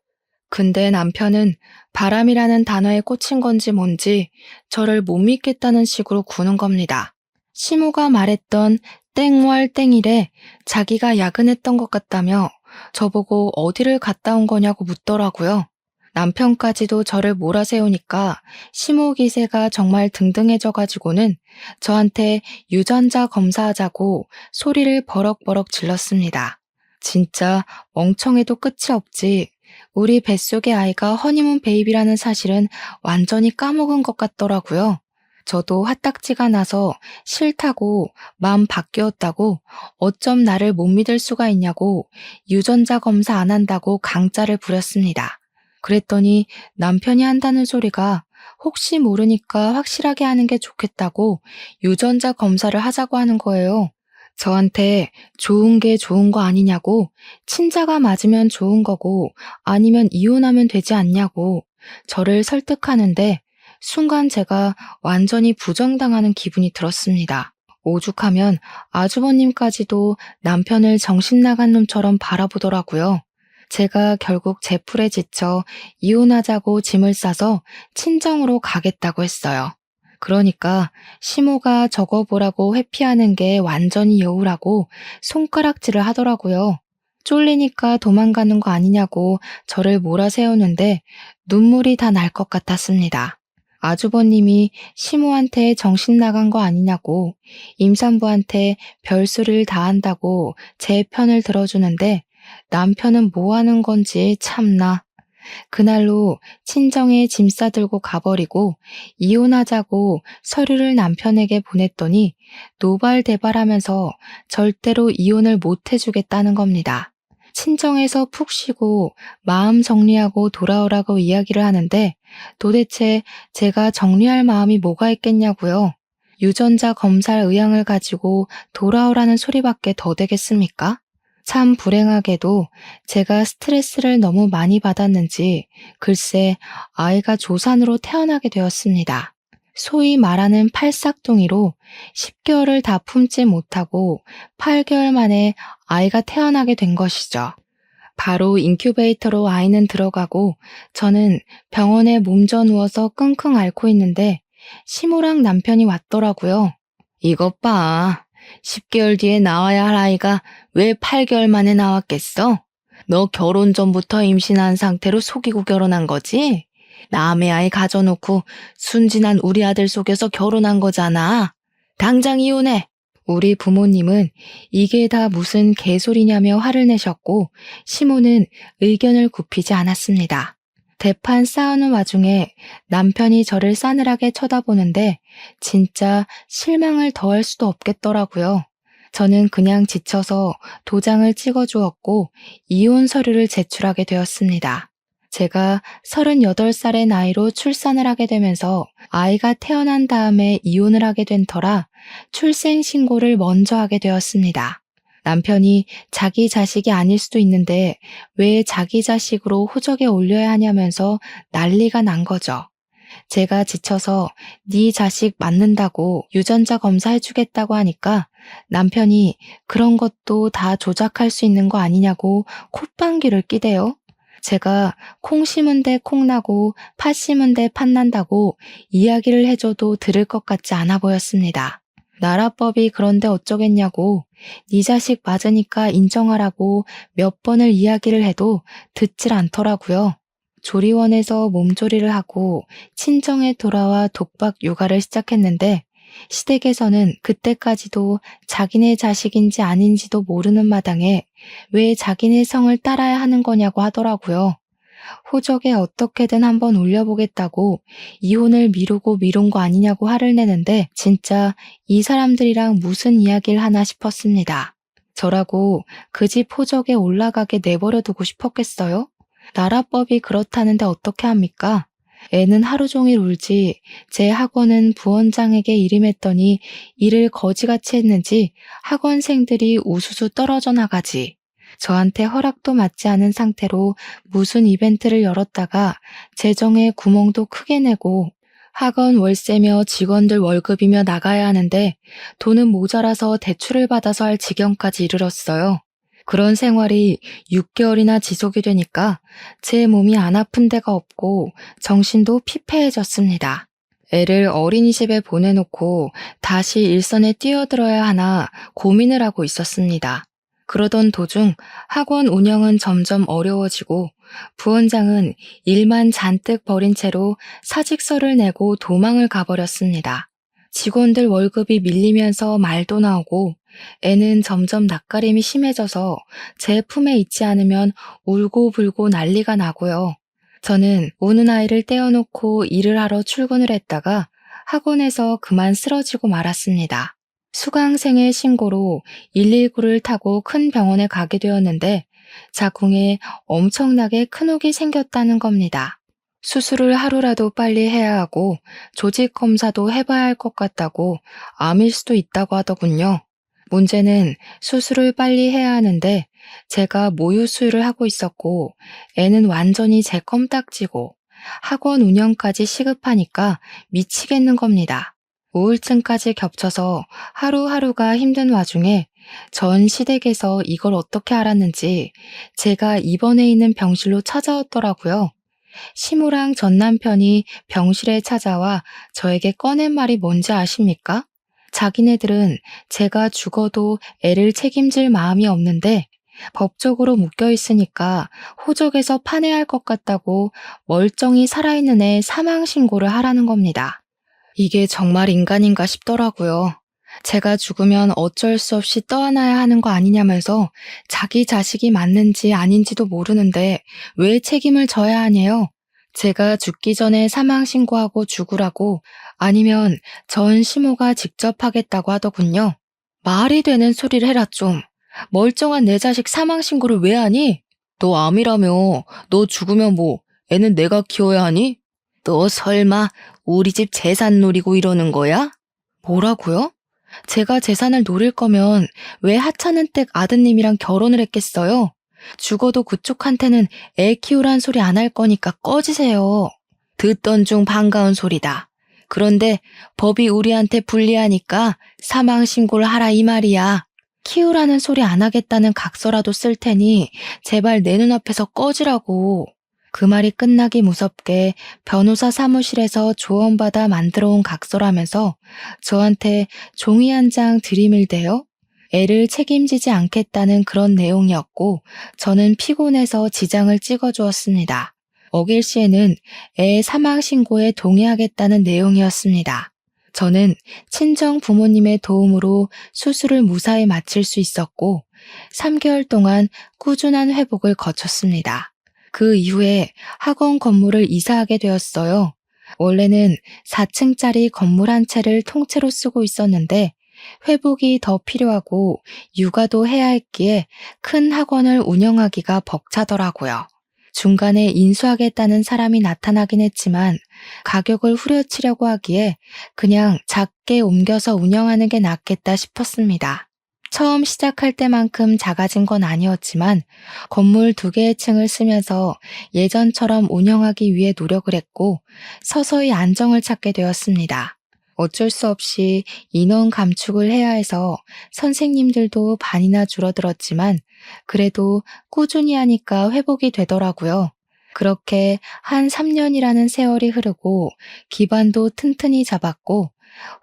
Speaker 1: 근데 남편은 바람이라는 단어에 꽂힌 건지 뭔지 저를 못 믿겠다는 식으로 구는 겁니다. 시모가 말했던 땡월 땡일에 자기가 야근했던 것 같다며 저보고 어디를 갔다 온 거냐고 묻더라고요. 남편까지도 저를 몰아세우니까 시모 기세가 정말 등등해져가지고는 저한테 유전자 검사하자고 소리를 버럭버럭 질렀습니다. 진짜 멍청해도 끝이 없지. 우리 뱃속의 아이가 허니문 베이비라는 사실은 완전히 까먹은 것 같더라고요. 저도 화딱지가 나서 싫다고 마음 바뀌었다고 어쩜 나를 못 믿을 수가 있냐고 유전자 검사 안 한다고 강짜를 부렸습니다. 그랬더니 남편이 한다는 소리가 혹시 모르니까 확실하게 하는 게 좋겠다고 유전자 검사를 하자고 하는 거예요. 저한테 좋은 게 좋은 거 아니냐고, 친자가 맞으면 좋은 거고 아니면 이혼하면 되지 않냐고 저를 설득하는데 순간 제가 완전히 부정당하는 기분이 들었습니다. 오죽하면 아주버님까지도 남편을 정신 나간 놈처럼 바라보더라고요. 제가 결국 제풀에 지쳐 이혼하자고 짐을 싸서 친정으로 가겠다고 했어요. 그러니까 시모가 적어보라고 회피하는 게 완전히 여우라고 손가락질을 하더라고요. 쫄리니까 도망가는 거 아니냐고 저를 몰아세우는데 눈물이 다 날 것 같았습니다. 아주버님이 시모한테 정신 나간 거 아니냐고 임산부한테 별소리를 다 한다고 제 편을 들어주는데 남편은 뭐 하는 건지 참나. 그날로 친정에 짐 싸들고 가버리고 이혼하자고 서류를 남편에게 보냈더니 노발대발하면서 절대로 이혼을 못 해주겠다는 겁니다. 친정에서 푹 쉬고 마음 정리하고 돌아오라고 이야기를 하는데 도대체 제가 정리할 마음이 뭐가 있겠냐고요. 유전자 검사 의향을 가지고 돌아오라는 소리밖에 더 되겠습니까? 참 불행하게도 제가 스트레스를 너무 많이 받았는지 글쎄 아이가 조산으로 태어나게 되었습니다. 소위 말하는 팔싹둥이로 10개월을 다 품지 못하고 8개월 만에 아이가 태어나게 된 것이죠. 바로 인큐베이터로 아이는 들어가고 저는 병원에 몸져 누워서 끙끙 앓고 있는데 시무랑 남편이 왔더라고요. 이것 봐. 10개월 뒤에 나와야 할 아이가 왜 8개월 만에 나왔겠어? 너 결혼 전부터 임신한 상태로 속이고 결혼한 거지? 남의 아이 가져놓고 순진한 우리 아들 속여서 결혼한 거잖아. 당장 이혼해. 우리 부모님은 이게 다 무슨 개소리냐며 화를 내셨고 시모는 의견을 굽히지 않았습니다. 대판 싸우는 와중에 남편이 저를 싸늘하게 쳐다보는데 진짜 실망을 더할 수도 없겠더라고요. 저는 그냥 지쳐서 도장을 찍어주었고 이혼 서류를 제출하게 되었습니다. 제가 38살의 나이로 출산을 하게 되면서 아이가 태어난 다음에 이혼을 하게 된 터라 출생신고를 먼저 하게 되었습니다. 남편이 자기 자식이 아닐 수도 있는데 왜 자기 자식으로 호적에 올려야 하냐면서 난리가 난 거죠. 제가 지쳐서 네 자식 맞는다고 유전자 검사해주겠다고 하니까 남편이 그런 것도 다 조작할 수 있는 거 아니냐고 콧방귀를 끼대요. 제가 콩 심은 데 콩 나고 팥 심은 데 팥 난다고 이야기를 해줘도 들을 것 같지 않아 보였습니다. 나라법이 그런데 어쩌겠냐고 네 자식 맞으니까 인정하라고 몇 번을 이야기를 해도 듣질 않더라고요. 조리원에서 몸조리를 하고 친정에 돌아와 독박 육아를 시작했는데 시댁에서는 그때까지도 자기네 자식인지 아닌지도 모르는 마당에 왜 자기네 성을 따라야 하는 거냐고 하더라고요. 호적에 어떻게든 한번 올려보겠다고 이혼을 미루고 미룬 거 아니냐고 화를 내는데 진짜 이 사람들이랑 무슨 이야기를 하나 싶었습니다. 저라고 그 집 호적에 올라가게 내버려 두고 싶었겠어요? 나라법이 그렇다는데 어떻게 합니까? 애는 하루 종일 울지 제 학원은 부원장에게 일임했더니 일을 거지같이 했는지 학원생들이 우수수 떨어져 나가지. 저한테 허락도 맞지 않은 상태로 무슨 이벤트를 열었다가 재정에 구멍도 크게 내고 학원 월세며 직원들 월급이며 나가야 하는데 돈은 모자라서 대출을 받아서 할 지경까지 이르렀어요. 그런 생활이 6개월이나 지속이 되니까 제 몸이 안 아픈 데가 없고 정신도 피폐해졌습니다. 애를 어린이집에 보내놓고 다시 일선에 뛰어들어야 하나 고민을 하고 있었습니다. 그러던 도중 학원 운영은 점점 어려워지고 부원장은 일만 잔뜩 벌인 채로 사직서를 내고 도망을 가버렸습니다. 직원들 월급이 밀리면서 말도 나오고 애는 점점 낯가림이 심해져서 제 품에 있지 않으면 울고불고 난리가 나고요. 저는 우는 아이를 떼어놓고 일을 하러 출근을 했다가 학원에서 그만 쓰러지고 말았습니다. 수강생의 신고로 119를 타고 큰 병원에 가게 되었는데 자궁에 엄청나게 큰 혹이 생겼다는 겁니다. 수술을 하루라도 빨리 해야 하고 조직 검사도 해봐야 할 것 같다고 암일 수도 있다고 하더군요. 문제는 수술을 빨리 해야 하는데 제가 모유 수유를 하고 있었고 애는 완전히 제 껌딱지고 학원 운영까지 시급하니까 미치겠는 겁니다. 우울증까지 겹쳐서 하루하루가 힘든 와중에 전 시댁에서 이걸 어떻게 알았는지 제가 입원해 있는 병실로 찾아왔더라고요. 시무랑 전 남편이 병실에 찾아와 저에게 꺼낸 말이 뭔지 아십니까? 자기네들은 제가 죽어도 애를 책임질 마음이 없는데 법적으로 묶여 있으니까 호적에서 파내할 것 같다고 멀쩡히 살아있는 애 사망 신고를 하라는 겁니다. 이게 정말 인간인가 싶더라고요. 제가 죽으면 어쩔 수 없이 떠안아야 하는 거 아니냐면서 자기 자식이 맞는지 아닌지도 모르는데 왜 책임을 져야 하냐요? 제가 죽기 전에 사망 신고하고 죽으라고 아니면 전 시모가 직접 하겠다고 하더군요. 말이 되는 소리를 해라 좀. 멀쩡한 내 자식 사망 신고를 왜 하니? 너 암이라며. 너 죽으면 뭐 애는 내가 키워야 하니? 너 설마 우리 집 재산 노리고 이러는 거야? 뭐라고요? 제가 재산을 노릴 거면 왜 하찮은 댁 아드님이랑 결혼을 했겠어요? 죽어도 그쪽한테는 애 키우란 소리 안 할 거니까 꺼지세요. 듣던 중 반가운 소리다. 그런데 법이 우리한테 불리하니까 사망 신고를 하라 이 말이야. 키우라는 소리 안 하겠다는 각서라도 쓸 테니 제발 내 눈앞에서 꺼지라고. 그 말이 끝나기 무섭게 변호사 사무실에서 조언받아 만들어 온 각서라면서 저한테 종이 한 장 들이밀대요. 애를 책임지지 않겠다는 그런 내용이었고 저는 피곤해서 지장을 찍어주었습니다. 어길 시에는 애 사망 신고에 동의하겠다는 내용이었습니다. 저는 친정 부모님의 도움으로 수술을 무사히 마칠 수 있었고 3개월 동안 꾸준한 회복을 거쳤습니다. 그 이후에 학원 건물을 이사하게 되었어요. 원래는 4층짜리 건물 한 채를 통째로 쓰고 있었는데 회복이 더 필요하고 육아도 해야 했기에 큰 학원을 운영하기가 벅차더라고요. 중간에 인수하겠다는 사람이 나타나긴 했지만 가격을 후려치려고 하기에 그냥 작게 옮겨서 운영하는 게 낫겠다 싶었습니다. 처음 시작할 때만큼 작아진 건 아니었지만 건물 2개의 층을 쓰면서 예전처럼 운영하기 위해 노력을 했고 서서히 안정을 찾게 되었습니다. 어쩔 수 없이 인원 감축을 해야 해서 선생님들도 반이나 줄어들었지만 그래도 꾸준히 하니까 회복이 되더라고요. 그렇게 한 3년이라는 세월이 흐르고 기반도 튼튼히 잡았고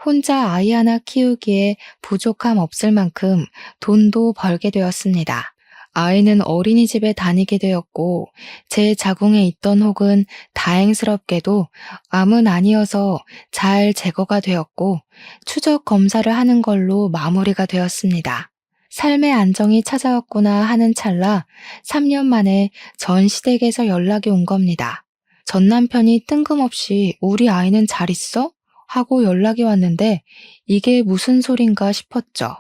Speaker 1: 혼자 아이 하나 키우기에 부족함 없을 만큼 돈도 벌게 되었습니다. 아이는 어린이집에 다니게 되었고 제 자궁에 있던 혹은 다행스럽게도 암은 아니어서 잘 제거가 되었고 추적 검사를 하는 걸로 마무리가 되었습니다. 삶의 안정이 찾아왔구나 하는 찰나 3년 만에 전 시댁에서 연락이 온 겁니다. 전 남편이 뜬금없이 우리 아이는 잘 있어? 하고 연락이 왔는데 이게 무슨 소린가 싶었죠.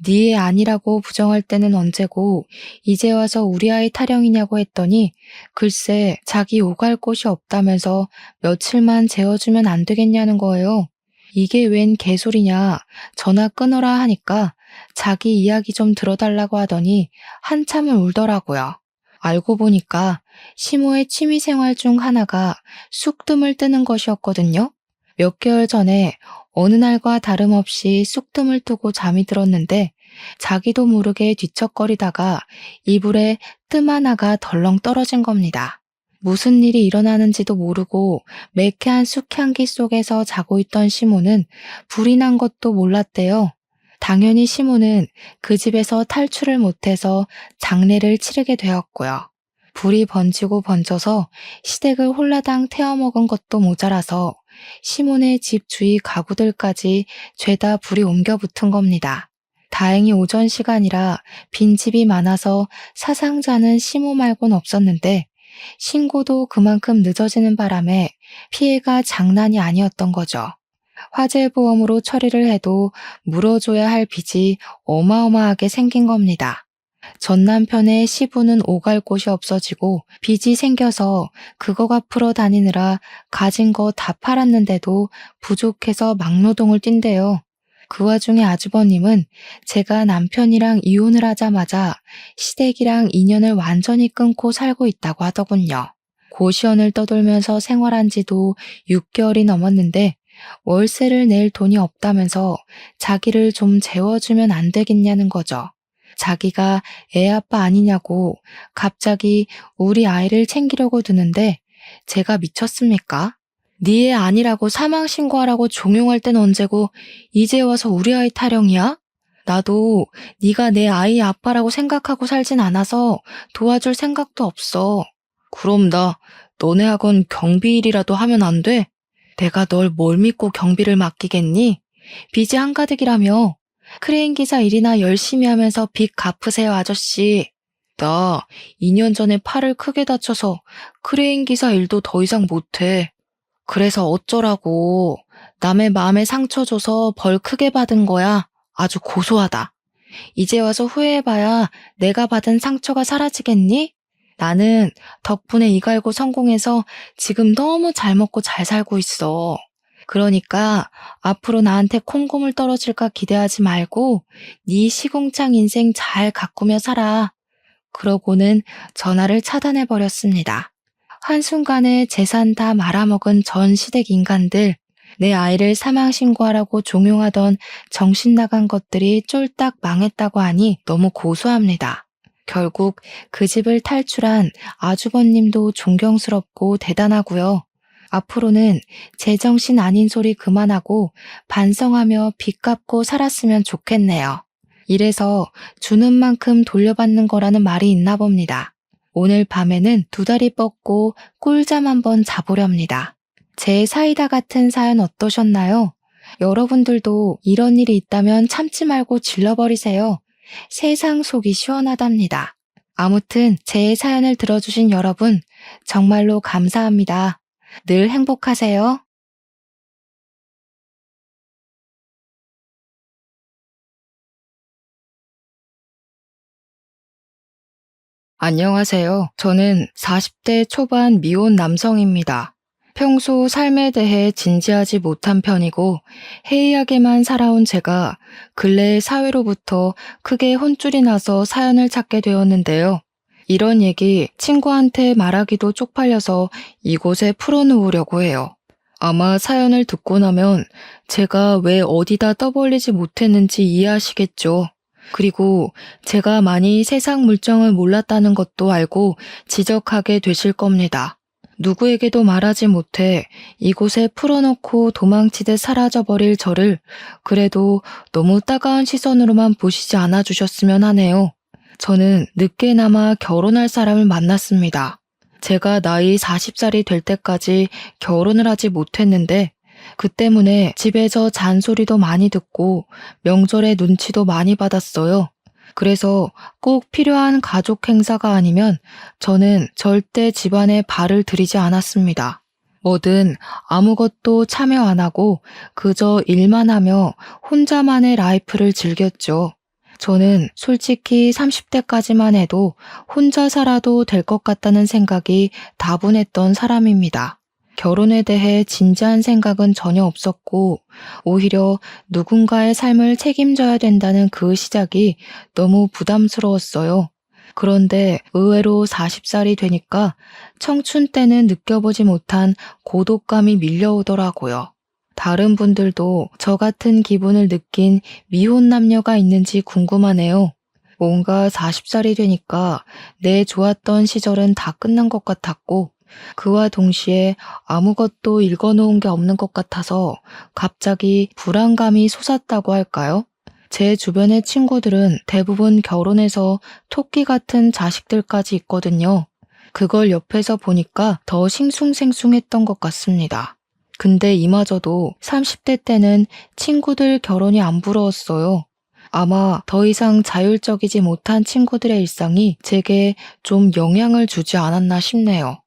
Speaker 1: 네 애 아니라고 부정할 때는 언제고 이제 와서 우리 아이 타령이냐고 했더니 글쎄 자기 오갈 곳이 없다면서 며칠만 재워주면 안 되겠냐는 거예요. 이게 웬 개소리냐 전화 끊어라 하니까 자기 이야기 좀 들어달라고 하더니 한참을 울더라고요. 알고 보니까 시모의 취미생활 중 하나가 쑥뜸을 뜨는 것이었거든요. 몇 개월 전에 어느 날과 다름없이 쑥뜸을 뜨고 잠이 들었는데 자기도 모르게 뒤척거리다가 이불에 뜸 하나가 덜렁 떨어진 겁니다. 무슨 일이 일어나는지도 모르고 매캐한 쑥향기 속에서 자고 있던 시모는 불이 난 것도 몰랐대요. 당연히 시모는 그 집에서 탈출을 못해서 장례를 치르게 되었고요. 불이 번지고 번져서 시댁을 홀라당 태워먹은 것도 모자라서 시몬의 집 주위 가구들까지 죄다 불이 옮겨 붙은 겁니다. 다행히 오전 시간이라 빈집이 많아서 사상자는 시모 말곤 없었는데 신고도 그만큼 늦어지는 바람에 피해가 장난이 아니었던 거죠. 화재보험으로 처리를 해도 물어줘야 할 빚이 어마어마하게 생긴 겁니다. 전 남편의 시부는 오갈 곳이 없어지고 빚이 생겨서 그거 갚으러 다니느라 가진 거 다 팔았는데도 부족해서 막노동을 뛴대요. 그 와중에 아주버님은 제가 남편이랑 이혼을 하자마자 시댁이랑 인연을 완전히 끊고 살고 있다고 하더군요. 고시원을 떠돌면서 생활한 지도 6개월이 넘었는데 월세를 낼 돈이 없다면서 자기를 좀 재워주면 안 되겠냐는 거죠. 자기가 애 아빠 아니냐고 갑자기 우리 아이를 챙기려고 드는데 제가 미쳤습니까? 네 애 아니라고 사망 신고하라고 종용할 땐 언제고 이제 와서 우리 아이 타령이야? 나도 네가 내 아이 아빠라고 생각하고 살진 않아서 도와줄 생각도 없어. 그럼 나 너네 학원 경비 일이라도 하면 안 돼? 내가 널 뭘 믿고 경비를 맡기겠니? 빚이 한가득이라며 크레인 기사 일이나 열심히 하면서 빚 갚으세요, 아저씨. 나 2년 전에 팔을 크게 다쳐서 크레인 기사 일도 더 이상 못해. 그래서 어쩌라고. 남의 마음에 상처 줘서 벌 크게 받은 거야. 아주 고소하다. 이제 와서 후회해봐야 내가 받은 상처가 사라지겠니? 나는 덕분에 이 갈고 성공해서 지금 너무 잘 먹고 잘 살고 있어. 그러니까 앞으로 나한테 콩고물 떨어질까 기대하지 말고 네 시궁창 인생 잘 가꾸며 살아. 그러고는 전화를 차단해버렸습니다. 한순간에 재산 다 말아먹은 전 시댁 인간들, 내 아이를 사망 신고하라고 종용하던 정신 나간 것들이 쫄딱 망했다고 하니 너무 고소합니다. 결국 그 집을 탈출한 아주버님도 존경스럽고 대단하고요. 앞으로는 제정신 아닌 소리 그만하고 반성하며 빚 갚고 살았으면 좋겠네요. 이래서 주는 만큼 돌려받는 거라는 말이 있나 봅니다. 오늘 밤에는 두 다리 뻗고 꿀잠 한번 자보렵니다. 제 사이다 같은 사연 어떠셨나요? 여러분들도 이런 일이 있다면 참지 말고 질러버리세요. 세상 속이 시원하답니다. 아무튼 제 사연을 들어주신 여러분 정말로 감사합니다. 늘 행복하세요. 안녕하세요. 저는 40대 초반 미혼 남성입니다. 평소 삶에 대해 진지하지 못한 편이고 해이하게만 살아온 제가 근래에 사회로부터 크게 혼쭐이 나서 사연을 찾게 되었는데요. 이런 얘기 친구한테 말하기도 쪽팔려서 이곳에 풀어놓으려고 해요. 아마 사연을 듣고 나면 제가 왜 어디다 떠벌리지 못했는지 이해하시겠죠. 그리고 제가 많이 세상 물정을 몰랐다는 것도 알고 지적하게 되실 겁니다. 누구에게도 말하지 못해 이곳에 풀어놓고 도망치듯 사라져버릴 저를 그래도 너무 따가운 시선으로만 보시지 않아 주셨으면 하네요. 저는 늦게나마 결혼할 사람을 만났습니다. 제가 나이 40살이 될 때까지 결혼을 하지 못했는데 그 때문에 집에서 잔소리도 많이 듣고 명절에 눈치도 많이 받았어요. 그래서 꼭 필요한 가족 행사가 아니면 저는 절대 집안에 발을 들이지 않았습니다. 뭐든 아무것도 참여 안 하고 그저 일만 하며 혼자만의 라이프를 즐겼죠. 저는 솔직히 30대까지만 해도 혼자 살아도 될 것 같다는 생각이 다분했던 사람입니다. 결혼에 대해 진지한 생각은 전혀 없었고 오히려 누군가의 삶을 책임져야 된다는 그 시작이 너무 부담스러웠어요. 그런데 의외로 40살이 되니까 청춘 때는 느껴보지 못한 고독감이 밀려오더라고요. 다른 분들도 저 같은 기분을 느낀 미혼 남녀가 있는지 궁금하네요. 뭔가 40살이 되니까 내 좋았던 시절은 다 끝난 것 같았고 그와 동시에 아무것도 읽어놓은 게 없는 것 같아서 갑자기 불안감이 솟았다고 할까요? 제 주변의 친구들은 대부분 결혼해서 토끼 같은 자식들까지 있거든요. 그걸 옆에서 보니까 더 싱숭생숭했던 것 같습니다. 근데 이마저도 30대 때는 친구들 결혼이 안 부러웠어요. 아마 더 이상 자율적이지 못한 친구들의 일상이 제게 좀 영향을 주지 않았나 싶네요.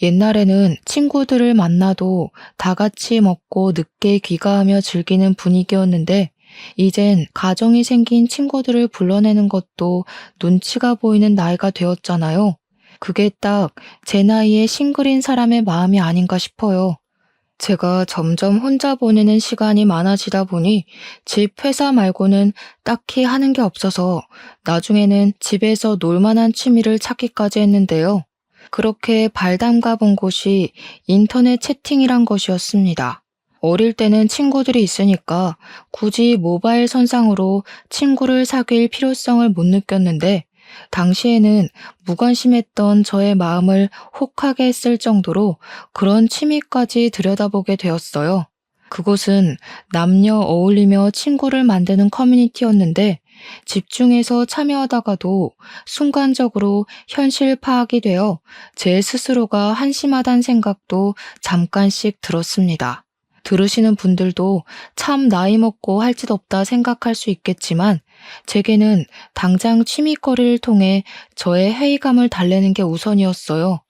Speaker 1: 옛날에는 친구들을 만나도 다 같이 먹고 늦게 귀가하며 즐기는 분위기였는데 이젠 가정이 생긴 친구들을 불러내는 것도 눈치가 보이는 나이가 되었잖아요. 그게 딱 제 나이에 싱글인 사람의 마음이 아닌가 싶어요. 제가 점점 혼자 보내는 시간이 많아지다 보니 집 회사 말고는 딱히 하는 게 없어서 나중에는 집에서 놀 만한 취미를 찾기까지 했는데요. 그렇게 발 담가 본 곳이 인터넷 채팅이란 것이었습니다. 어릴 때는 친구들이 있으니까 굳이 모바일 선상으로 친구를 사귈 필요성을 못 느꼈는데 당시에는 무관심했던 저의 마음을 혹하게 했을 정도로 그런 취미까지 들여다보게 되었어요. 그곳은 남녀 어울리며 친구를 만드는 커뮤니티였는데 집중해서 참여하다가도 순간적으로 현실 파악이 되어 제 스스로가 한심하단 생각도 잠깐씩 들었습니다. 들으시는 분들도 참 나이 먹고 할 짓 없다 생각할 수 있겠지만 제게는 당장 취미거리를 통해 저의 회의감을 달래는 게 우선이었어요.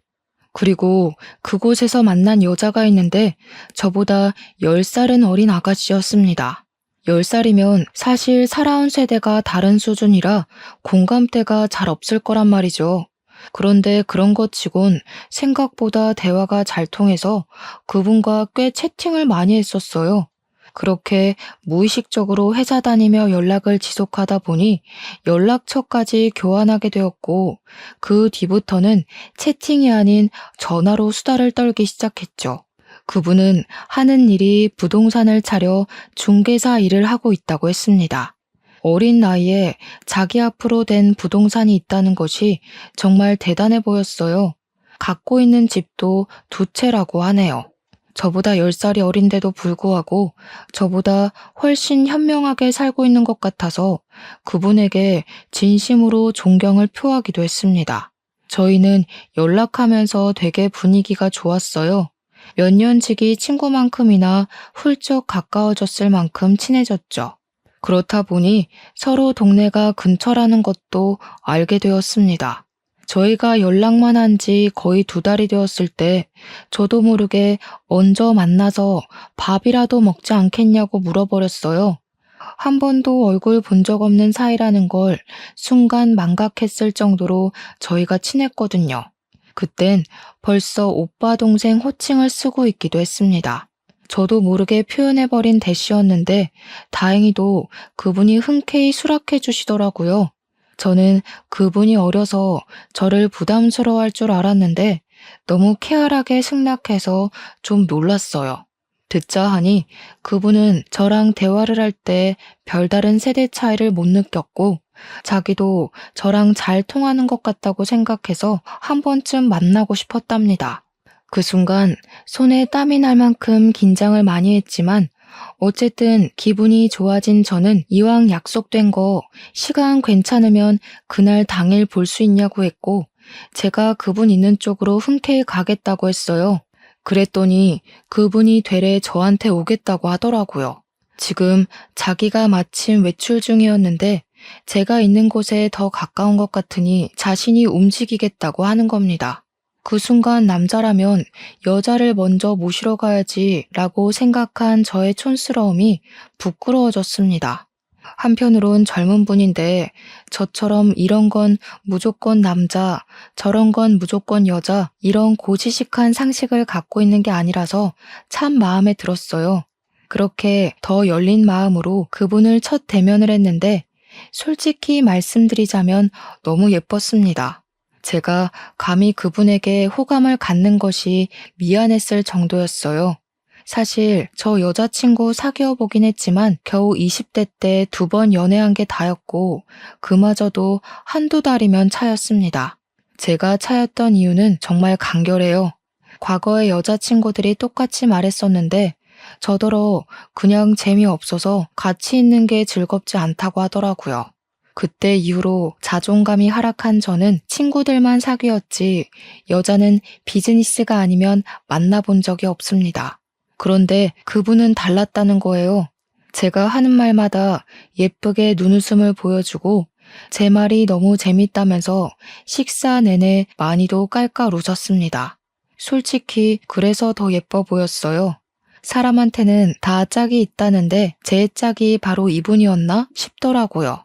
Speaker 1: 그리고 그곳에서 만난 여자가 있는데 저보다 10살은 어린 아가씨였습니다. 10살이면 사실 살아온 세대가 다른 수준이라 공감대가 잘 없을 거란 말이죠. 그런데 그런 것 치곤 생각보다 대화가 잘 통해서 그분과 꽤 채팅을 많이 했었어요. 그렇게 무의식적으로 회사 다니며 연락을 지속하다 보니 연락처까지 교환하게 되었고 그 뒤부터는 채팅이 아닌 전화로 수다를 떨기 시작했죠. 그분은 하는 일이 부동산을 차려 중개사 일을 하고 있다고 했습니다. 어린 나이에 자기 앞으로 된 부동산이 있다는 것이 정말 대단해 보였어요. 갖고 있는 집도 2채라고 하네요. 저보다 10살이 어린데도 불구하고 저보다 훨씬 현명하게 살고 있는 것 같아서 그분에게 진심으로 존경을 표하기도 했습니다. 저희는 연락하면서 되게 분위기가 좋았어요. 몇 년지기 친구만큼이나 훌쩍 가까워졌을 만큼 친해졌죠. 그렇다 보니 서로 동네가 근처라는 것도 알게 되었습니다. 저희가 연락만 한 지 거의 2달이 되었을 때 저도 모르게 얹어 만나서 밥이라도 먹지 않겠냐고 물어버렸어요. 한 번도 얼굴 본 적 없는 사이라는 걸 순간 망각했을 정도로 저희가 친했거든요. 그땐 벌써 오빠 동생 호칭을 쓰고 있기도 했습니다. 저도 모르게 표현해버린 대시였는데 다행히도 그분이 흔쾌히 수락해 주시더라고요. 저는 그분이 어려서 저를 부담스러워할 줄 알았는데 너무 쾌활하게 승낙해서 좀 놀랐어요. 듣자 하니 그분은 저랑 대화를 할 때 별다른 세대 차이를 못 느꼈고 자기도 저랑 잘 통하는 것 같다고 생각해서 한 번쯤 만나고 싶었답니다. 그 순간 손에 땀이 날 만큼 긴장을 많이 했지만 어쨌든 기분이 좋아진 저는 이왕 약속된 거 시간 괜찮으면 그날 당일 볼 수 있냐고 했고 제가 그분 있는 쪽으로 흔쾌히 가겠다고 했어요. 그랬더니 그분이 되레 저한테 오겠다고 하더라고요. 지금 자기가 마침 외출 중이었는데 제가 있는 곳에 더 가까운 것 같으니 자신이 움직이겠다고 하는 겁니다. 그 순간 남자라면 여자를 먼저 모시러 가야지 라고 생각한 저의 촌스러움이 부끄러워졌습니다. 한편으론 젊은 분인데 저처럼 이런 건 무조건 남자, 저런 건 무조건 여자 이런 고지식한 상식을 갖고 있는 게 아니라서 참 마음에 들었어요. 그렇게 더 열린 마음으로 그분을 첫 대면을 했는데 솔직히 말씀드리자면 너무 예뻤습니다. 제가 감히 그분에게 호감을 갖는 것이 미안했을 정도였어요. 사실 저 여자친구 사귀어 보긴 했지만 겨우 20대 때 2번 연애한 게 다였고 그마저도 1~2달이면 차였습니다. 제가 차였던 이유는 정말 간결해요. 과거의 여자친구들이 똑같이 말했었는데 저더러 그냥 재미없어서 같이 있는 게 즐겁지 않다고 하더라고요. 그때 이후로 자존감이 하락한 저는 친구들만 사귀었지 여자는 비즈니스가 아니면 만나본 적이 없습니다. 그런데 그분은 달랐다는 거예요. 제가 하는 말마다 예쁘게 눈웃음을 보여주고 제 말이 너무 재밌다면서 식사 내내 많이도 깔깔 웃었습니다. 솔직히 그래서 더 예뻐 보였어요. 사람한테는 다 짝이 있다는데 제 짝이 바로 이분이었나 싶더라고요.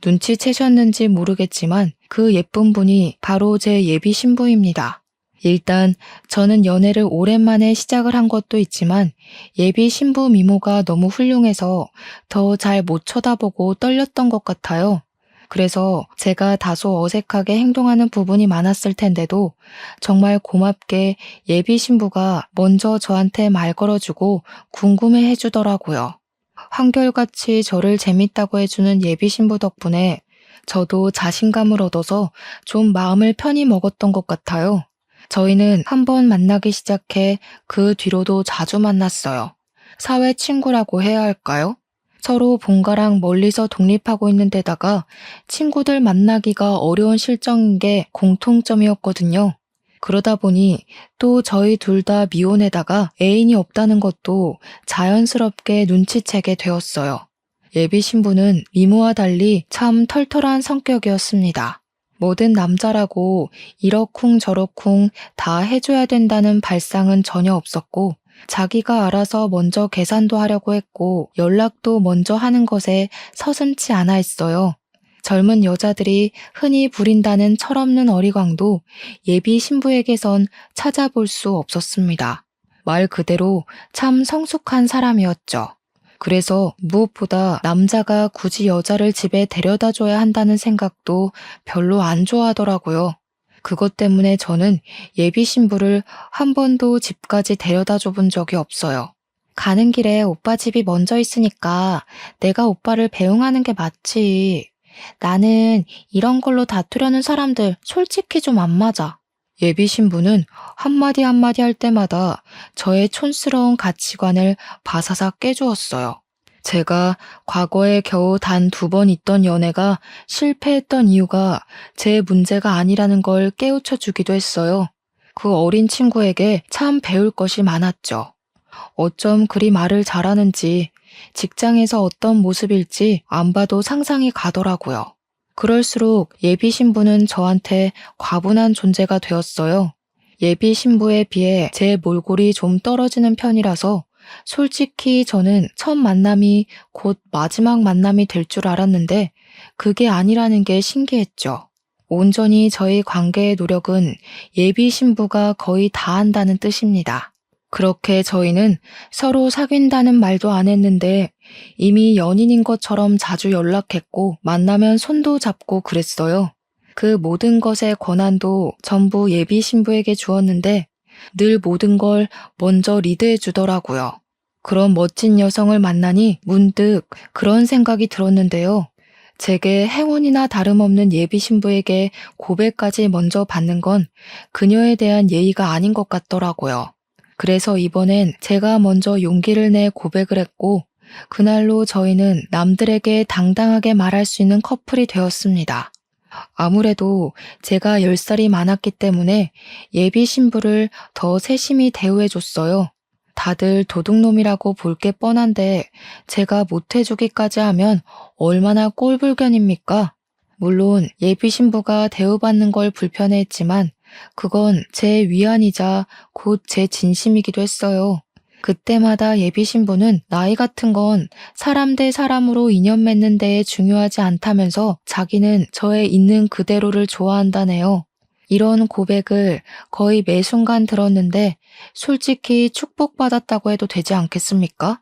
Speaker 1: 눈치채셨는지 모르겠지만 그 예쁜 분이 바로 제 예비 신부입니다. 일단 저는 연애를 오랜만에 시작을 한 것도 있지만 예비 신부 미모가 너무 훌륭해서 더 잘 못 쳐다보고 떨렸던 것 같아요. 그래서 제가 다소 어색하게 행동하는 부분이 많았을 텐데도 정말 고맙게 예비 신부가 먼저 저한테 말 걸어주고 궁금해 해주더라고요. 한결같이 저를 재밌다고 해주는 예비 신부 덕분에 저도 자신감을 얻어서 좀 마음을 편히 먹었던 것 같아요. 저희는 한번 만나기 시작해 그 뒤로도 자주 만났어요. 사회 친구라고 해야 할까요? 서로 본가랑 멀리서 독립하고 있는 데다가 친구들 만나기가 어려운 실정인 게 공통점이었거든요. 그러다 보니 또 저희 둘 다 미혼에다가 애인이 없다는 것도 자연스럽게 눈치채게 되었어요. 예비 신부는 미모와 달리 참 털털한 성격이었습니다. 모든 남자라고 이러쿵 저러쿵 다 해줘야 된다는 발상은 전혀 없었고, 자기가 알아서 먼저 계산도 하려고 했고 연락도 먼저 하는 것에 서슴지 않아 했어요. 젊은 여자들이 흔히 부린다는 철없는 어리광도 예비 신부에게선 찾아볼 수 없었습니다. 말 그대로 참 성숙한 사람이었죠. 그래서 무엇보다 남자가 굳이 여자를 집에 데려다 줘야 한다는 생각도 별로 안 좋아하더라고요. 그것 때문에 저는 예비 신부를 한 번도 집까지 데려다 줘본 적이 없어요. 가는 길에 오빠 집이 먼저 있으니까 내가 오빠를 배웅하는 게 맞지. 나는 이런 걸로 다투려는 사람들 솔직히 좀 안 맞아. 예비 신부는 한마디 한마디 할 때마다 저의 촌스러운 가치관을 바사삭 깨주었어요. 제가 과거에 겨우 단 2번 있던 연애가 실패했던 이유가 제 문제가 아니라는 걸 깨우쳐 주기도 했어요. 그 어린 친구에게 참 배울 것이 많았죠. 어쩜 그리 말을 잘하는지, 직장에서 어떤 모습일지 안 봐도 상상이 가더라고요. 그럴수록 예비 신부는 저한테 과분한 존재가 되었어요. 예비 신부에 비해 제 몰골이 좀 떨어지는 편이라서 솔직히 저는 첫 만남이 곧 마지막 만남이 될 줄 알았는데 그게 아니라는 게 신기했죠. 온전히 저희 관계의 노력은 예비 신부가 거의 다 한다는 뜻입니다. 그렇게 저희는 서로 사귄다는 말도 안 했는데 이미 연인인 것처럼 자주 연락했고 만나면 손도 잡고 그랬어요. 그 모든 것의 권한도 전부 예비 신부에게 주었는데 늘 모든 걸 먼저 리드해 주더라고요. 그런 멋진 여성을 만나니 문득 그런 생각이 들었는데요. 제게 행운이나 다름없는 예비 신부에게 고백까지 먼저 받는 건 그녀에 대한 예의가 아닌 것 같더라고요. 그래서 이번엔 제가 먼저 용기를 내 고백을 했고 그날로 저희는 남들에게 당당하게 말할 수 있는 커플이 되었습니다. 아무래도 제가 10살이 많았기 때문에 예비 신부를 더 세심히 대우해줬어요. 다들 도둑놈이라고 볼 게 뻔한데 제가 못해주기까지 하면 얼마나 꼴불견입니까? 물론 예비 신부가 대우받는 걸 불편해했지만 그건 제 위안이자 곧 제 진심이기도 했어요. 그때마다 예비 신부는 나이 같은 건 사람 대 사람으로 인연 맺는 데에 중요하지 않다면서 자기는 저의 있는 그대로를 좋아한다네요. 이런 고백을 거의 매 순간 들었는데 솔직히 축복받았다고 해도 되지 않겠습니까?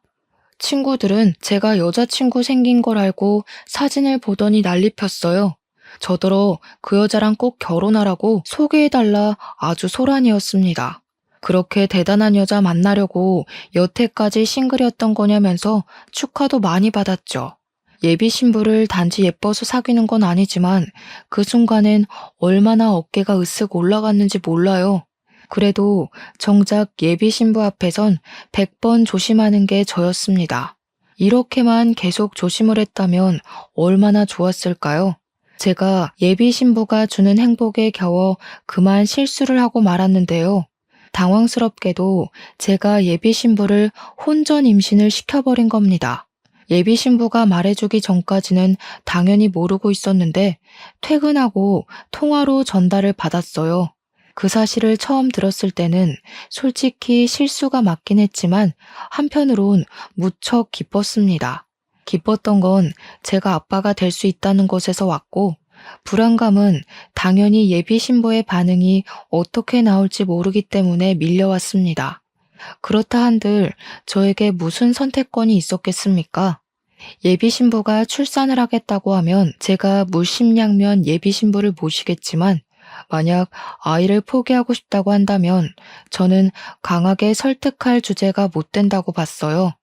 Speaker 1: 친구들은 제가 여자친구 생긴 걸 알고 사진을 보더니 난리 폈어요. 저더러 그 여자랑 꼭 결혼하라고 소개해달라 아주 소란이었습니다. 그렇게 대단한 여자 만나려고 여태까지 싱글이었던 거냐면서 축하도 많이 받았죠. 예비 신부를 단지 예뻐서 사귀는 건 아니지만 그 순간엔 얼마나 어깨가 으쓱 올라갔는지 몰라요. 그래도 정작 예비 신부 앞에선 100번 조심하는 게 저였습니다. 이렇게만 계속 조심을 했다면 얼마나 좋았을까요? 제가 예비 신부가 주는 행복에 겨워 그만 실수를 하고 말았는데요. 당황스럽게도 제가 예비 신부를 혼전 임신을 시켜버린 겁니다. 예비 신부가 말해주기 전까지는 당연히 모르고 있었는데 퇴근하고 통화로 전달을 받았어요. 그 사실을 처음 들었을 때는 솔직히 실수가 맞긴 했지만 한편으론 무척 기뻤습니다. 기뻤던 건 제가 아빠가 될 수 있다는 것에서 왔고 불안감은 당연히 예비 신부의 반응이 어떻게 나올지 모르기 때문에 밀려왔습니다. 그렇다 한들 저에게 무슨 선택권이 있었겠습니까? 예비 신부가 출산을 하겠다고 하면 제가 물심양면 예비 신부를 모시겠지만 만약 아이를 포기하고 싶다고 한다면 저는 강하게 설득할 주제가 못 된다고 봤어요.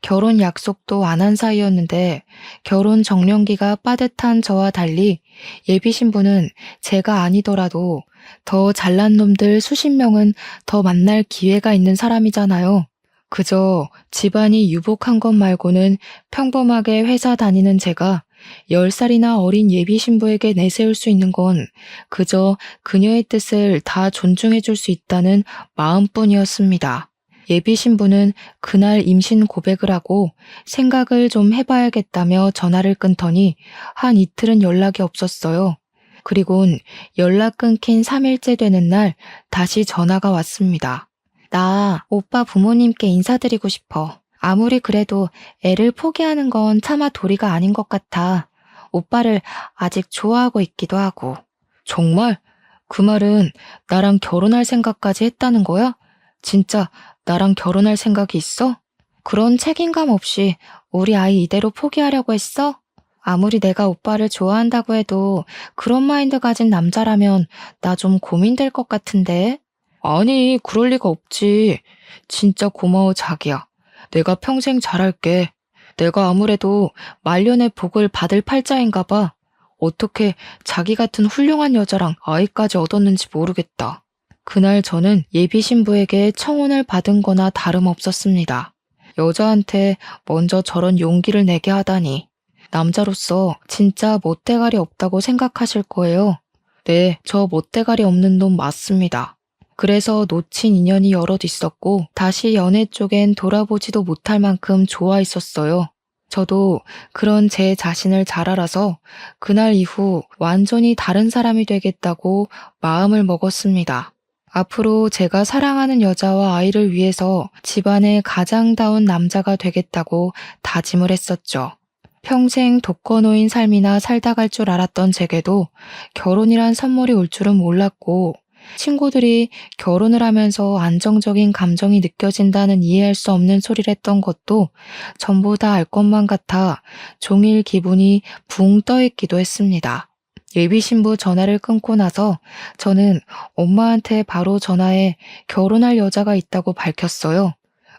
Speaker 1: 결혼 약속도 안 한 사이였는데 결혼 정년기가 빠듯한 저와 달리 예비 신부는 제가 아니더라도 더 잘난 놈들 수십 명은 더 만날 기회가 있는 사람이잖아요. 그저 집안이 유복한 것 말고는 평범하게 회사 다니는 제가 10살이나 어린 예비 신부에게 내세울 수 있는 건 그저 그녀의 뜻을 다 존중해 줄 수 있다는 마음뿐이었습니다. 예비 신부는 그날 임신 고백을 하고 생각을 좀 해봐야겠다며 전화를 끊더니 한 이틀은 연락이 없었어요. 그리곤 연락 끊긴 3일째 되는 날 다시 전화가 왔습니다. 나 오빠 부모님께 인사드리고 싶어. 아무리 그래도 애를 포기하는 건 차마 도리가 아닌 것 같아. 오빠를 아직 좋아하고 있기도 하고. 정말? 그 말은 나랑 결혼할 생각까지 했다는 거야? 진짜 나랑 결혼할 생각이 있어? 그런 책임감 없이 우리 아이 이대로 포기하려고 했어? 아무리 내가 오빠를 좋아한다고 해도 그런 마인드 가진 남자라면 나 좀 고민될 것 같은데? 아니, 그럴 리가 없지. 진짜 고마워, 자기야. 내가 평생 잘할게. 내가 아무래도 말년의 복을 받을 팔자인가 봐. 어떻게 자기 같은 훌륭한 여자랑 아이까지 얻었는지 모르겠다. 그날 저는 예비 신부에게 청혼을 받은 거나 다름없었습니다. 여자한테 먼저 저런 용기를 내게 하다니. 남자로서 진짜 멋대가리 없다고 생각하실 거예요. 네, 저 멋대가리 없는 놈 맞습니다. 그래서 놓친 인연이 여럿 있었고 다시 연애 쪽엔 돌아보지도 못할 만큼 좋아했었어요. 저도 그런 제 자신을 잘 알아서 그날 이후 완전히 다른 사람이 되겠다고 마음을 먹었습니다. 앞으로 제가 사랑하는 여자와 아이를 위해서 집안의 가장다운 남자가 되겠다고 다짐을 했었죠. 평생 독거노인 삶이나 살다 갈 줄 알았던 제게도 결혼이란 선물이 올 줄은 몰랐고 친구들이 결혼을 하면서 안정적인 감정이 느껴진다는 이해할 수 없는 소리를 했던 것도 전부 다 알 것만 같아 종일 기분이 붕 떠있기도 했습니다. 예비 신부 전화를 끊고 나서 저는 엄마한테 바로 전화해 결혼할 여자가 있다고 밝혔어요.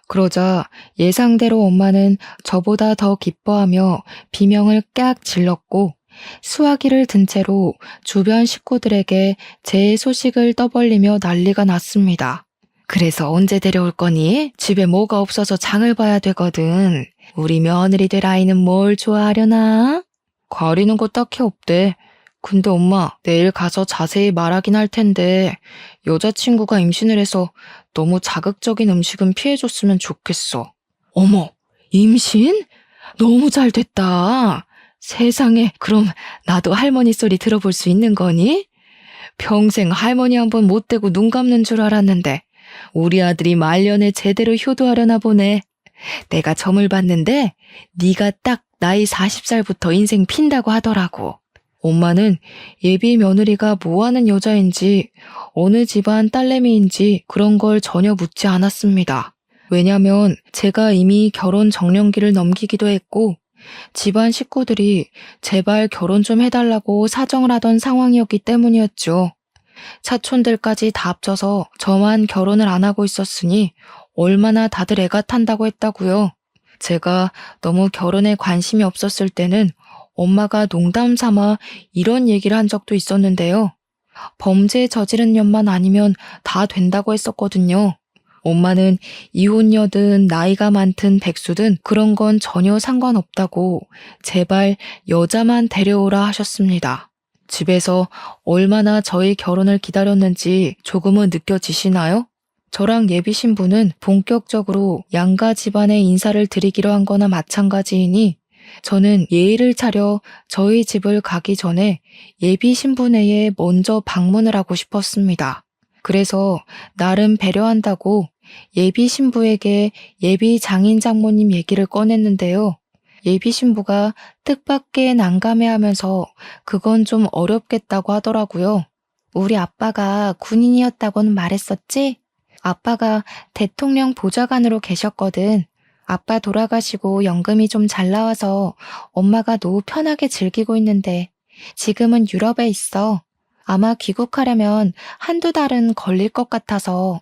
Speaker 1: 그러자 예상대로 엄마는 저보다 더 기뻐하며 비명을 깍 질렀고 수화기를 든 채로 주변 식구들에게 제 소식을 떠벌리며 난리가 났습니다. 그래서 언제 데려올 거니? 집에 뭐가 없어서 장을 봐야 되거든. 우리 며느리 될 아이는 뭘 좋아하려나? 가리는 거 딱히 없대. 근데 엄마, 내일 가서 자세히 말하긴 할 텐데 여자친구가 임신을 해서 너무 자극적인 음식은 피해줬으면 좋겠어. 어머, 임신? 너무 잘 됐다. 세상에, 그럼 나도 할머니 소리 들어볼 수 있는 거니? 평생 할머니 한번 못 대고 눈 감는 줄 알았는데 우리 아들이 말년에 제대로 효도하려나 보네. 내가 점을 봤는데 네가 딱 나이 40살부터 인생 핀다고 하더라고. 엄마는 예비 며느리가 뭐하는 여자인지 어느 집안 딸내미인지 그런 걸 전혀 묻지 않았습니다. 왜냐면 제가 이미 결혼 정년기를 넘기기도 했고 집안 식구들이 제발 결혼 좀 해달라고 사정을 하던 상황이었기 때문이었죠. 사촌들까지 다 합쳐서 저만 결혼을 안 하고 있었으니 얼마나 다들 애가 탄다고 했다고요. 제가 너무 결혼에 관심이 없었을 때는 엄마가 농담 삼아 이런 얘기를 한 적도 있었는데요. 범죄 저지른 년만 아니면 다 된다고 했었거든요. 엄마는 이혼녀든 나이가 많든 백수든 그런 건 전혀 상관없다고 제발 여자만 데려오라 하셨습니다. 집에서 얼마나 저희 결혼을 기다렸는지 조금은 느껴지시나요? 저랑 예비 신부는 본격적으로 양가 집안에 인사를 드리기로 한 거나 마찬가지이니 저는 예의를 차려 저희 집을 가기 전에 예비 신부네에 먼저 방문을 하고 싶었습니다. 그래서 나름 배려한다고 예비 신부에게 예비 장인 장모님 얘기를 꺼냈는데요. 예비 신부가 뜻밖의 난감해하면서 그건 좀 어렵겠다고 하더라고요. 우리 아빠가 군인이었다고는 말했었지? 아빠가 대통령 보좌관으로 계셨거든. 아빠 돌아가시고 연금이 좀 잘 나와서 엄마가 노후 편하게 즐기고 있는데 지금은 유럽에 있어. 아마 귀국하려면 한두 달은 걸릴 것 같아서.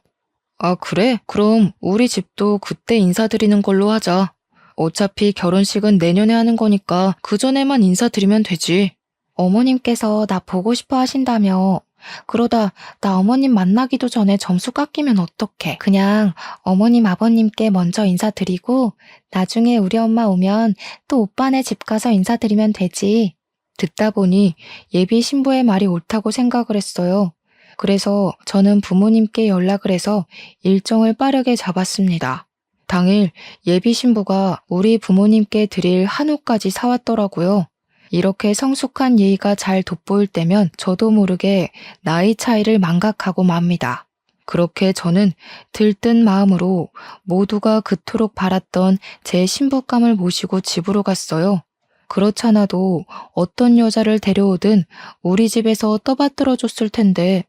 Speaker 1: 아, 그래? 그럼 우리 집도 그때 인사드리는 걸로 하자. 어차피 결혼식은 내년에 하는 거니까 그 전에만 인사드리면 되지. 어머님께서 나 보고 싶어 하신다며 그러다 나 어머님 만나기도 전에 점수 깎이면 어떡해. 그냥 어머님 아버님께 먼저 인사드리고 나중에 우리 엄마 오면 또 오빠네 집 가서 인사드리면 되지. 듣다 보니 예비 신부의 말이 옳다고 생각을 했어요. 그래서 저는 부모님께 연락을 해서 일정을 빠르게 잡았습니다. 당일 예비 신부가 우리 부모님께 드릴 한우까지 사왔더라고요. 이렇게 성숙한 예의가 잘 돋보일 때면 저도 모르게 나이 차이를 망각하고 맙니다. 그렇게 저는 들뜬 마음으로 모두가 그토록 바랐던 제 신부감을 모시고 집으로 갔어요. 그렇잖아도 어떤 여자를 데려오든 우리 집에서 떠받들어 줬을 텐데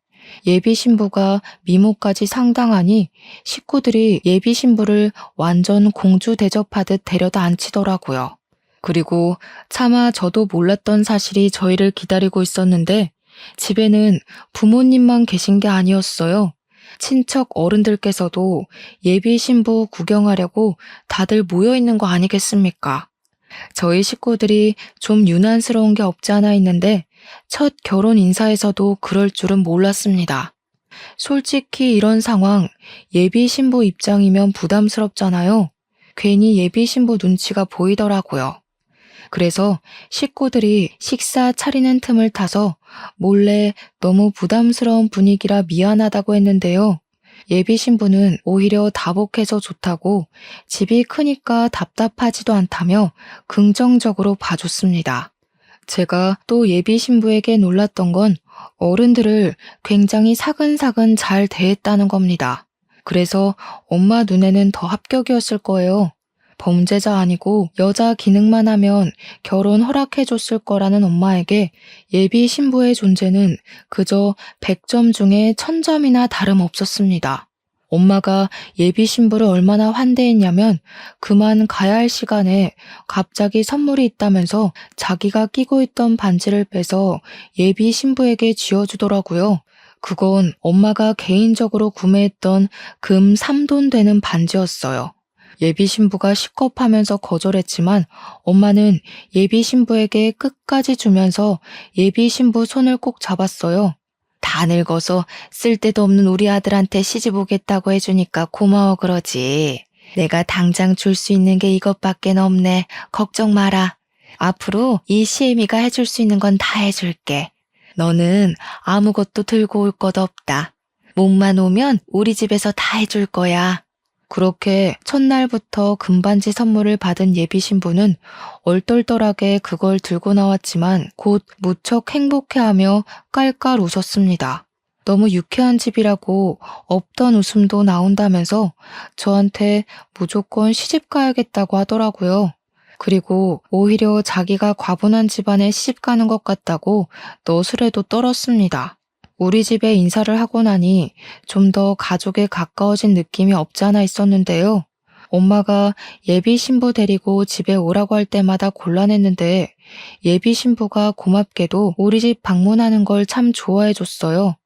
Speaker 1: 예비 신부가 미모까지 상당하니 식구들이 예비 신부를 완전 공주 대접하듯 데려다 앉히더라고요. 그리고 차마 저도 몰랐던 사실이 저희를 기다리고 있었는데 집에는 부모님만 계신 게 아니었어요. 친척 어른들께서도 예비 신부 구경하려고 다들 모여 있는 거 아니겠습니까? 저희 식구들이 좀 유난스러운 게 없지 않아 있는데 첫 결혼 인사에서도 그럴 줄은 몰랐습니다. 솔직히 이런 상황 예비 신부 입장이면 부담스럽잖아요. 괜히 예비 신부 눈치가 보이더라고요. 그래서 식구들이 식사 차리는 틈을 타서 몰래 너무 부담스러운 분위기라 미안하다고 했는데요. 예비 신부는 오히려 다복해서 좋다고 집이 크니까 답답하지도 않다며 긍정적으로 봐줬습니다. 제가 또 예비 신부에게 놀랐던 건 어른들을 굉장히 사근사근 잘 대했다는 겁니다. 그래서 엄마 눈에는 더 합격이었을 거예요. 범죄자 아니고 여자 기능만 하면 결혼 허락해줬을 거라는 엄마에게 예비 신부의 존재는 그저 100점 중에 1000점이나 다름없었습니다. 엄마가 예비 신부를 얼마나 환대했냐면 그만 가야 할 시간에 갑자기 선물이 있다면서 자기가 끼고 있던 반지를 빼서 예비 신부에게 쥐어주더라고요. 그건 엄마가 개인적으로 구매했던 금 3돈 되는 반지였어요. 예비 신부가 식겁하면서 거절했지만 엄마는 예비 신부에게 끝까지 주면서 예비 신부 손을 꼭 잡았어요. 다 늙어서 쓸데도 없는 우리 아들한테 시집 오겠다고 해주니까 고마워 그러지. 내가 당장 줄 수 있는 게 이것밖엔 없네. 걱정 마라. 앞으로 이 시애미가 해줄 수 있는 건 다 해줄게. 너는 아무것도 들고 올 것 없다. 몸만 오면 우리 집에서 다 해줄 거야. 그렇게 첫날부터 금반지 선물을 받은 예비 신부는 얼떨떨하게 그걸 들고 나왔지만 곧 무척 행복해하며 깔깔 웃었습니다. 너무 유쾌한 집이라고 없던 웃음도 나온다면서 저한테 무조건 시집 가야겠다고 하더라고요. 그리고 오히려 자기가 과분한 집안에 시집 가는 것 같다고 너스레도 떨었습니다. 우리 집에 인사를 하고 나니 좀 더 가족에 가까워진 느낌이 없지 않아 있었는데요. 엄마가 예비 신부 데리고 집에 오라고 할 때마다 곤란했는데 예비 신부가 고맙게도 우리 집 방문하는 걸 참 좋아해 줬어요.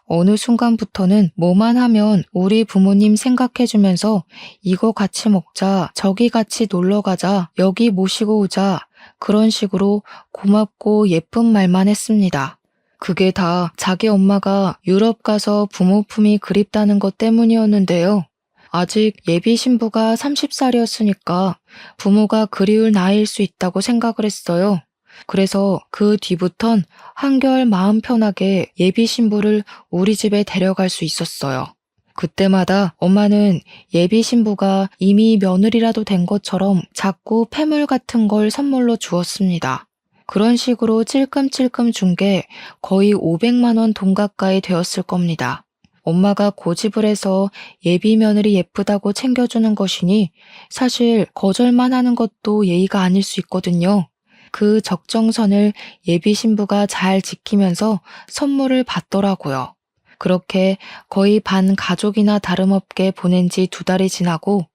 Speaker 1: 어느 순간부터는 뭐만 하면 우리 부모님 생각해주면서 이거 같이 먹자, 저기 같이 놀러 가자, 여기 모시고 오자 그런 식으로 고맙고 예쁜 말만 했습니다. 그게 다 자기 엄마가 유럽 가서 부모 품이 그립다는 것 때문이었는데요. 아직 예비 신부가 30살이었으니까 부모가 그리울 나이일 수 있다고 생각을 했어요. 그래서 그 뒤부턴 한결 마음 편하게 예비 신부를 우리 집에 데려갈 수 있었어요. 그때마다 엄마는 예비 신부가 이미 며느리라도 된 것처럼 자꾸 패물 같은 걸 선물로 주었습니다. 그런 식으로 찔끔찔끔 준 게 거의 500만 원 돈 가까이 되었을 겁니다. 엄마가 고집을 해서 예비 며느리 예쁘다고 챙겨주는 것이니 사실 거절만 하는 것도 예의가 아닐 수 있거든요. 그 적정선을 예비 신부가 잘 지키면서 선물을 받더라고요. 그렇게 거의 반 가족이나 다름없게 보낸 지 2달이 지나고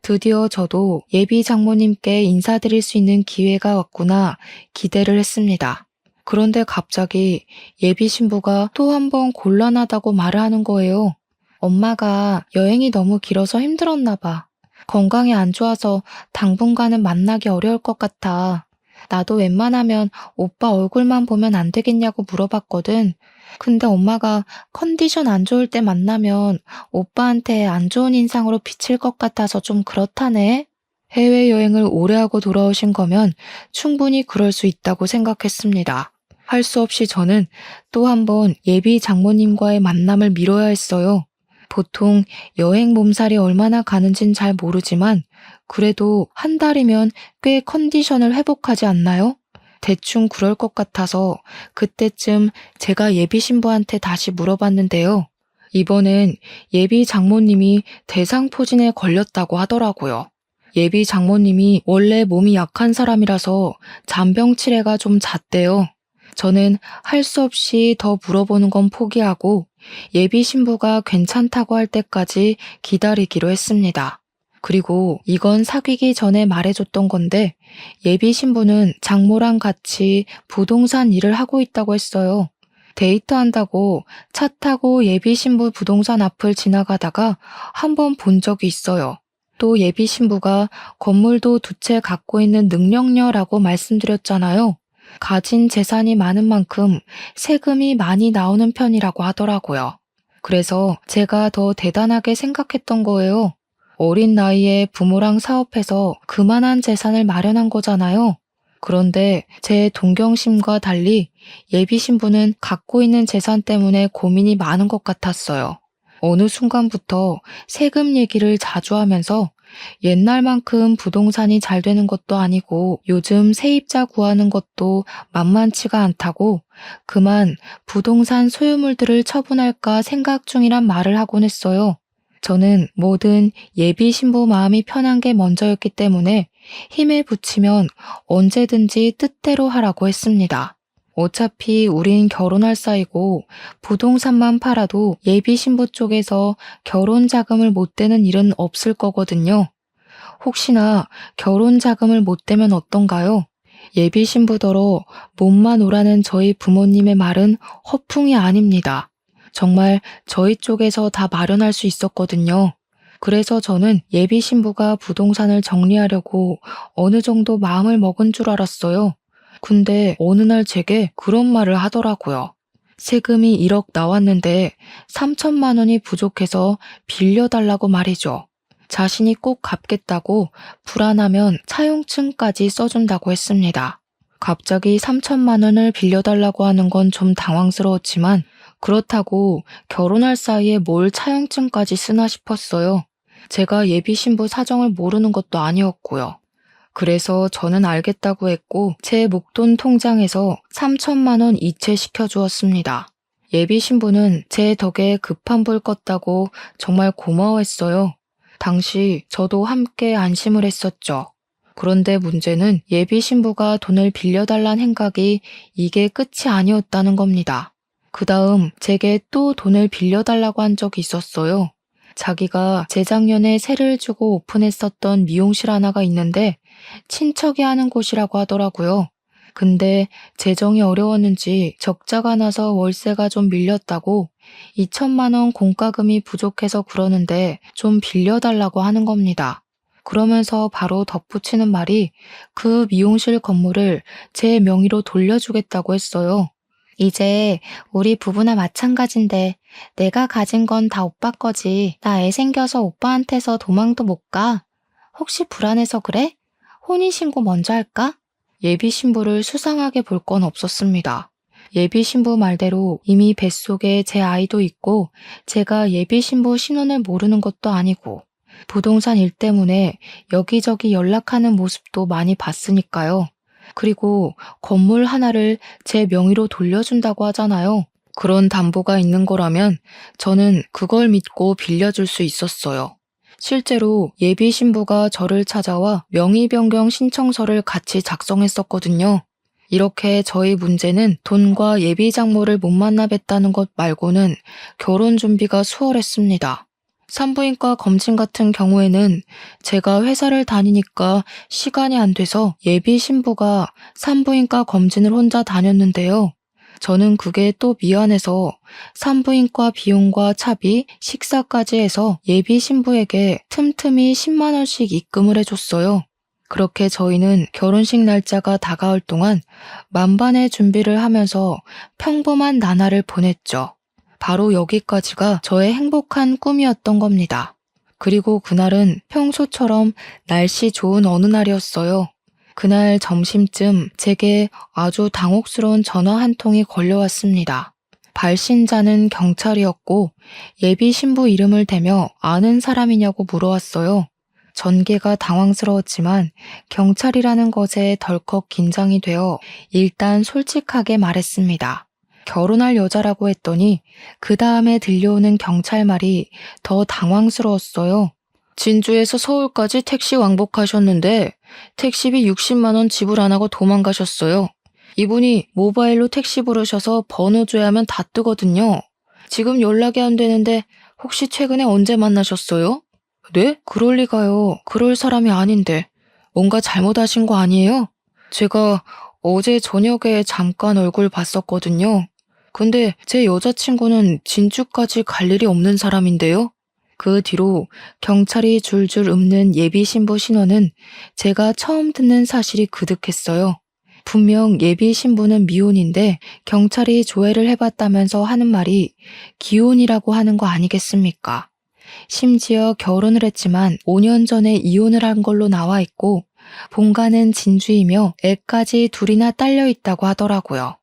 Speaker 1: 드디어 저도 예비 장모님께 인사드릴 수 있는 기회가 왔구나 기대를 했습니다. 그런데 갑자기 예비 신부가 또 한 번 곤란하다고 말을 하는 거예요. 엄마가 여행이 너무 길어서 힘들었나 봐. 건강이 안 좋아서 당분간은 만나기 어려울 것 같아. 나도 웬만하면 오빠 얼굴만 보면 안 되겠냐고 물어봤거든. 근데 엄마가 컨디션 안 좋을 때 만나면 오빠한테 안 좋은 인상으로 비칠 것 같아서 좀 그렇다네. 해외여행을 오래 하고 돌아오신 거면 충분히 그럴 수 있다고 생각했습니다. 할 수 없이 저는 또 한 번 예비 장모님과의 만남을 미뤄야 했어요. 보통 여행 몸살이 얼마나 가는진 잘 모르지만 그래도 한 달이면 꽤 컨디션을 회복하지 않나요? 대충 그럴 것 같아서 그때쯤 제가 예비 신부한테 다시 물어봤는데요. 이번엔 예비 장모님이 대상포진에 걸렸다고 하더라고요. 예비 장모님이 원래 몸이 약한 사람이라서 잔병 치레가 좀 잦대요. 저는 할 수 없이 더 물어보는 건 포기하고 예비 신부가 괜찮다고 할 때까지 기다리기로 했습니다. 그리고 이건 사귀기 전에 말해줬던 건데 예비 신부는 장모랑 같이 부동산 일을 하고 있다고 했어요. 데이트한다고 차 타고 예비 신부 부동산 앞을 지나가다가 한 번 본 적이 있어요. 또 예비 신부가 건물도 두 채 갖고 있는 능력녀라고 말씀드렸잖아요. 가진 재산이 많은 만큼 세금이 많이 나오는 편이라고 하더라고요. 그래서 제가 더 대단하게 생각했던 거예요. 어린 나이에 부모랑 사업해서 그만한 재산을 마련한 거잖아요. 그런데 제 동경심과 달리 예비 신부는 갖고 있는 재산 때문에 고민이 많은 것 같았어요. 어느 순간부터 세금 얘기를 자주 하면서 옛날만큼 부동산이 잘 되는 것도 아니고 요즘 세입자 구하는 것도 만만치가 않다고 그만 부동산 소유물들을 처분할까 생각 중이란 말을 하곤 했어요. 저는 뭐든 예비 신부 마음이 편한 게 먼저였기 때문에 힘에 부치면 언제든지 뜻대로 하라고 했습니다. 어차피 우린 결혼할 사이고 부동산만 팔아도 예비 신부 쪽에서 결혼 자금을 못 대는 일은 없을 거거든요. 혹시나 결혼 자금을 못 대면 어떤가요? 예비 신부더러 몸만 오라는 저희 부모님의 말은 허풍이 아닙니다. 정말 저희 쪽에서 다 마련할 수 있었거든요. 그래서 저는 예비 신부가 부동산을 정리하려고 어느 정도 마음을 먹은 줄 알았어요. 근데 어느 날 제게 그런 말을 하더라고요. 세금이 1억 나왔는데 3천만 원이 부족해서 빌려달라고 말이죠. 자신이 꼭 갚겠다고 불안하면 차용증까지 써준다고 했습니다. 갑자기 3천만 원을 빌려달라고 하는 건 좀 당황스러웠지만 그렇다고 결혼할 사이에 뭘 차용증까지 쓰나 싶었어요. 제가 예비 신부 사정을 모르는 것도 아니었고요. 그래서 저는 알겠다고 했고 제 목돈 통장에서 3천만 원 이체시켜 주었습니다. 예비 신부는 제 덕에 급한 불 껐다고 정말 고마워했어요. 당시 저도 함께 안심을 했었죠. 그런데 문제는 예비 신부가 돈을 빌려달란 행각이 이게 끝이 아니었다는 겁니다. 그 다음 제게 또 돈을 빌려달라고 한 적이 있었어요. 자기가 재작년에 세를 주고 오픈했었던 미용실 하나가 있는데 친척이 하는 곳이라고 하더라고요. 근데 재정이 어려웠는지 적자가 나서 월세가 좀 밀렸다고 2천만 원 공과금이 부족해서 그러는데 좀 빌려달라고 하는 겁니다. 그러면서 바로 덧붙이는 말이 그 미용실 건물을 제 명의로 돌려주겠다고 했어요. 이제 우리 부부나 마찬가지인데 내가 가진 건 다 오빠 거지. 나 애 생겨서 오빠한테서 도망도 못 가. 혹시 불안해서 그래? 혼인신고 먼저 할까? 예비 신부를 수상하게 볼 건 없었습니다. 예비 신부 말대로 이미 뱃속에 제 아이도 있고 제가 예비 신부 신원을 모르는 것도 아니고 부동산 일 때문에 여기저기 연락하는 모습도 많이 봤으니까요. 그리고 건물 하나를 제 명의로 돌려준다고 하잖아요. 그런 담보가 있는 거라면 저는 그걸 믿고 빌려줄 수 있었어요. 실제로 예비 신부가 저를 찾아와 명의 변경 신청서를 같이 작성했었거든요. 이렇게 저희 문제는 돈과 예비 장모를 못 만나 뵀다는 것 말고는 결혼 준비가 수월했습니다. 산부인과 검진 같은 경우에는 제가 회사를 다니니까 시간이 안 돼서 예비 신부가 산부인과 검진을 혼자 다녔는데요. 저는 그게 또 미안해서 산부인과 비용과 차비, 식사까지 해서 예비 신부에게 틈틈이 10만 원씩 입금을 해줬어요. 그렇게 저희는 결혼식 날짜가 다가올 동안 만반의 준비를 하면서 평범한 나날을 보냈죠. 바로 여기까지가 저의 행복한 꿈이었던 겁니다. 그리고 그날은 평소처럼 날씨 좋은 어느 날이었어요. 그날 점심쯤 제게 아주 당혹스러운 전화 한 통이 걸려왔습니다. 발신자는 경찰이었고 예비 신부 이름을 대며 아는 사람이냐고 물어왔어요. 전개가 당황스러웠지만 경찰이라는 것에 덜컥 긴장이 되어 일단 솔직하게 말했습니다. 결혼할 여자라고 했더니 그 다음에 들려오는 경찰 말이 더 당황스러웠어요. 진주에서 서울까지 택시 왕복하셨는데 택시비 60만 원 지불 안 하고 도망가셨어요. 이분이 모바일로 택시 부르셔서 번호 줘야 하면 다 뜨거든요. 지금 연락이 안 되는데 혹시 최근에 언제 만나셨어요? 네? 그럴 리가요. 그럴 사람이 아닌데. 뭔가 잘못하신 거 아니에요? 제가 어제 저녁에 잠깐 얼굴 봤었거든요. 근데 제 여자친구는 진주까지 갈 일이 없는 사람인데요. 그 뒤로 경찰이 줄줄 읊는 예비 신부 신원은 제가 처음 듣는 사실이 그득했어요. 분명 예비 신부는 미혼인데 경찰이 조회를 해봤다면서 하는 말이 기혼이라고 하는 거 아니겠습니까? 심지어 결혼을 했지만 5년 전에 이혼을 한 걸로 나와 있고 본가는 진주이며 애까지 둘이나 딸려 있다고 하더라고요.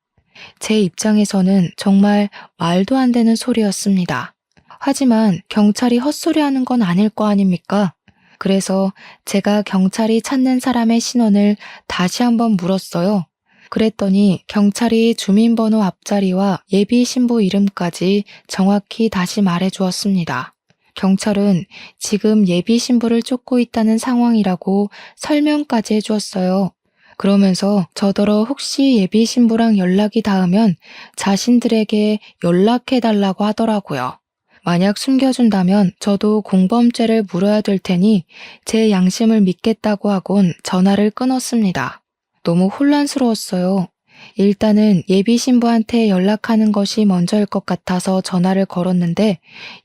Speaker 1: 제 입장에서는 정말 말도 안 되는 소리였습니다. 하지만 경찰이 헛소리하는 건 아닐 거 아닙니까? 그래서 제가 경찰이 찾는 사람의 신원을 다시 한번 물었어요. 그랬더니 경찰이 주민번호 앞자리와 예비 신부 이름까지 정확히 다시 말해 주었습니다. 경찰은 지금 예비 신부를 쫓고 있다는 상황이라고 설명까지 해주었어요. 그러면서 저더러 혹시 예비 신부랑 연락이 닿으면 자신들에게 연락해달라고 하더라고요. 만약 숨겨준다면 저도 공범죄를 물어야 될 테니 제 양심을 믿겠다고 하곤 전화를 끊었습니다. 너무 혼란스러웠어요. 일단은 예비 신부한테 연락하는 것이 먼저일 것 같아서 전화를 걸었는데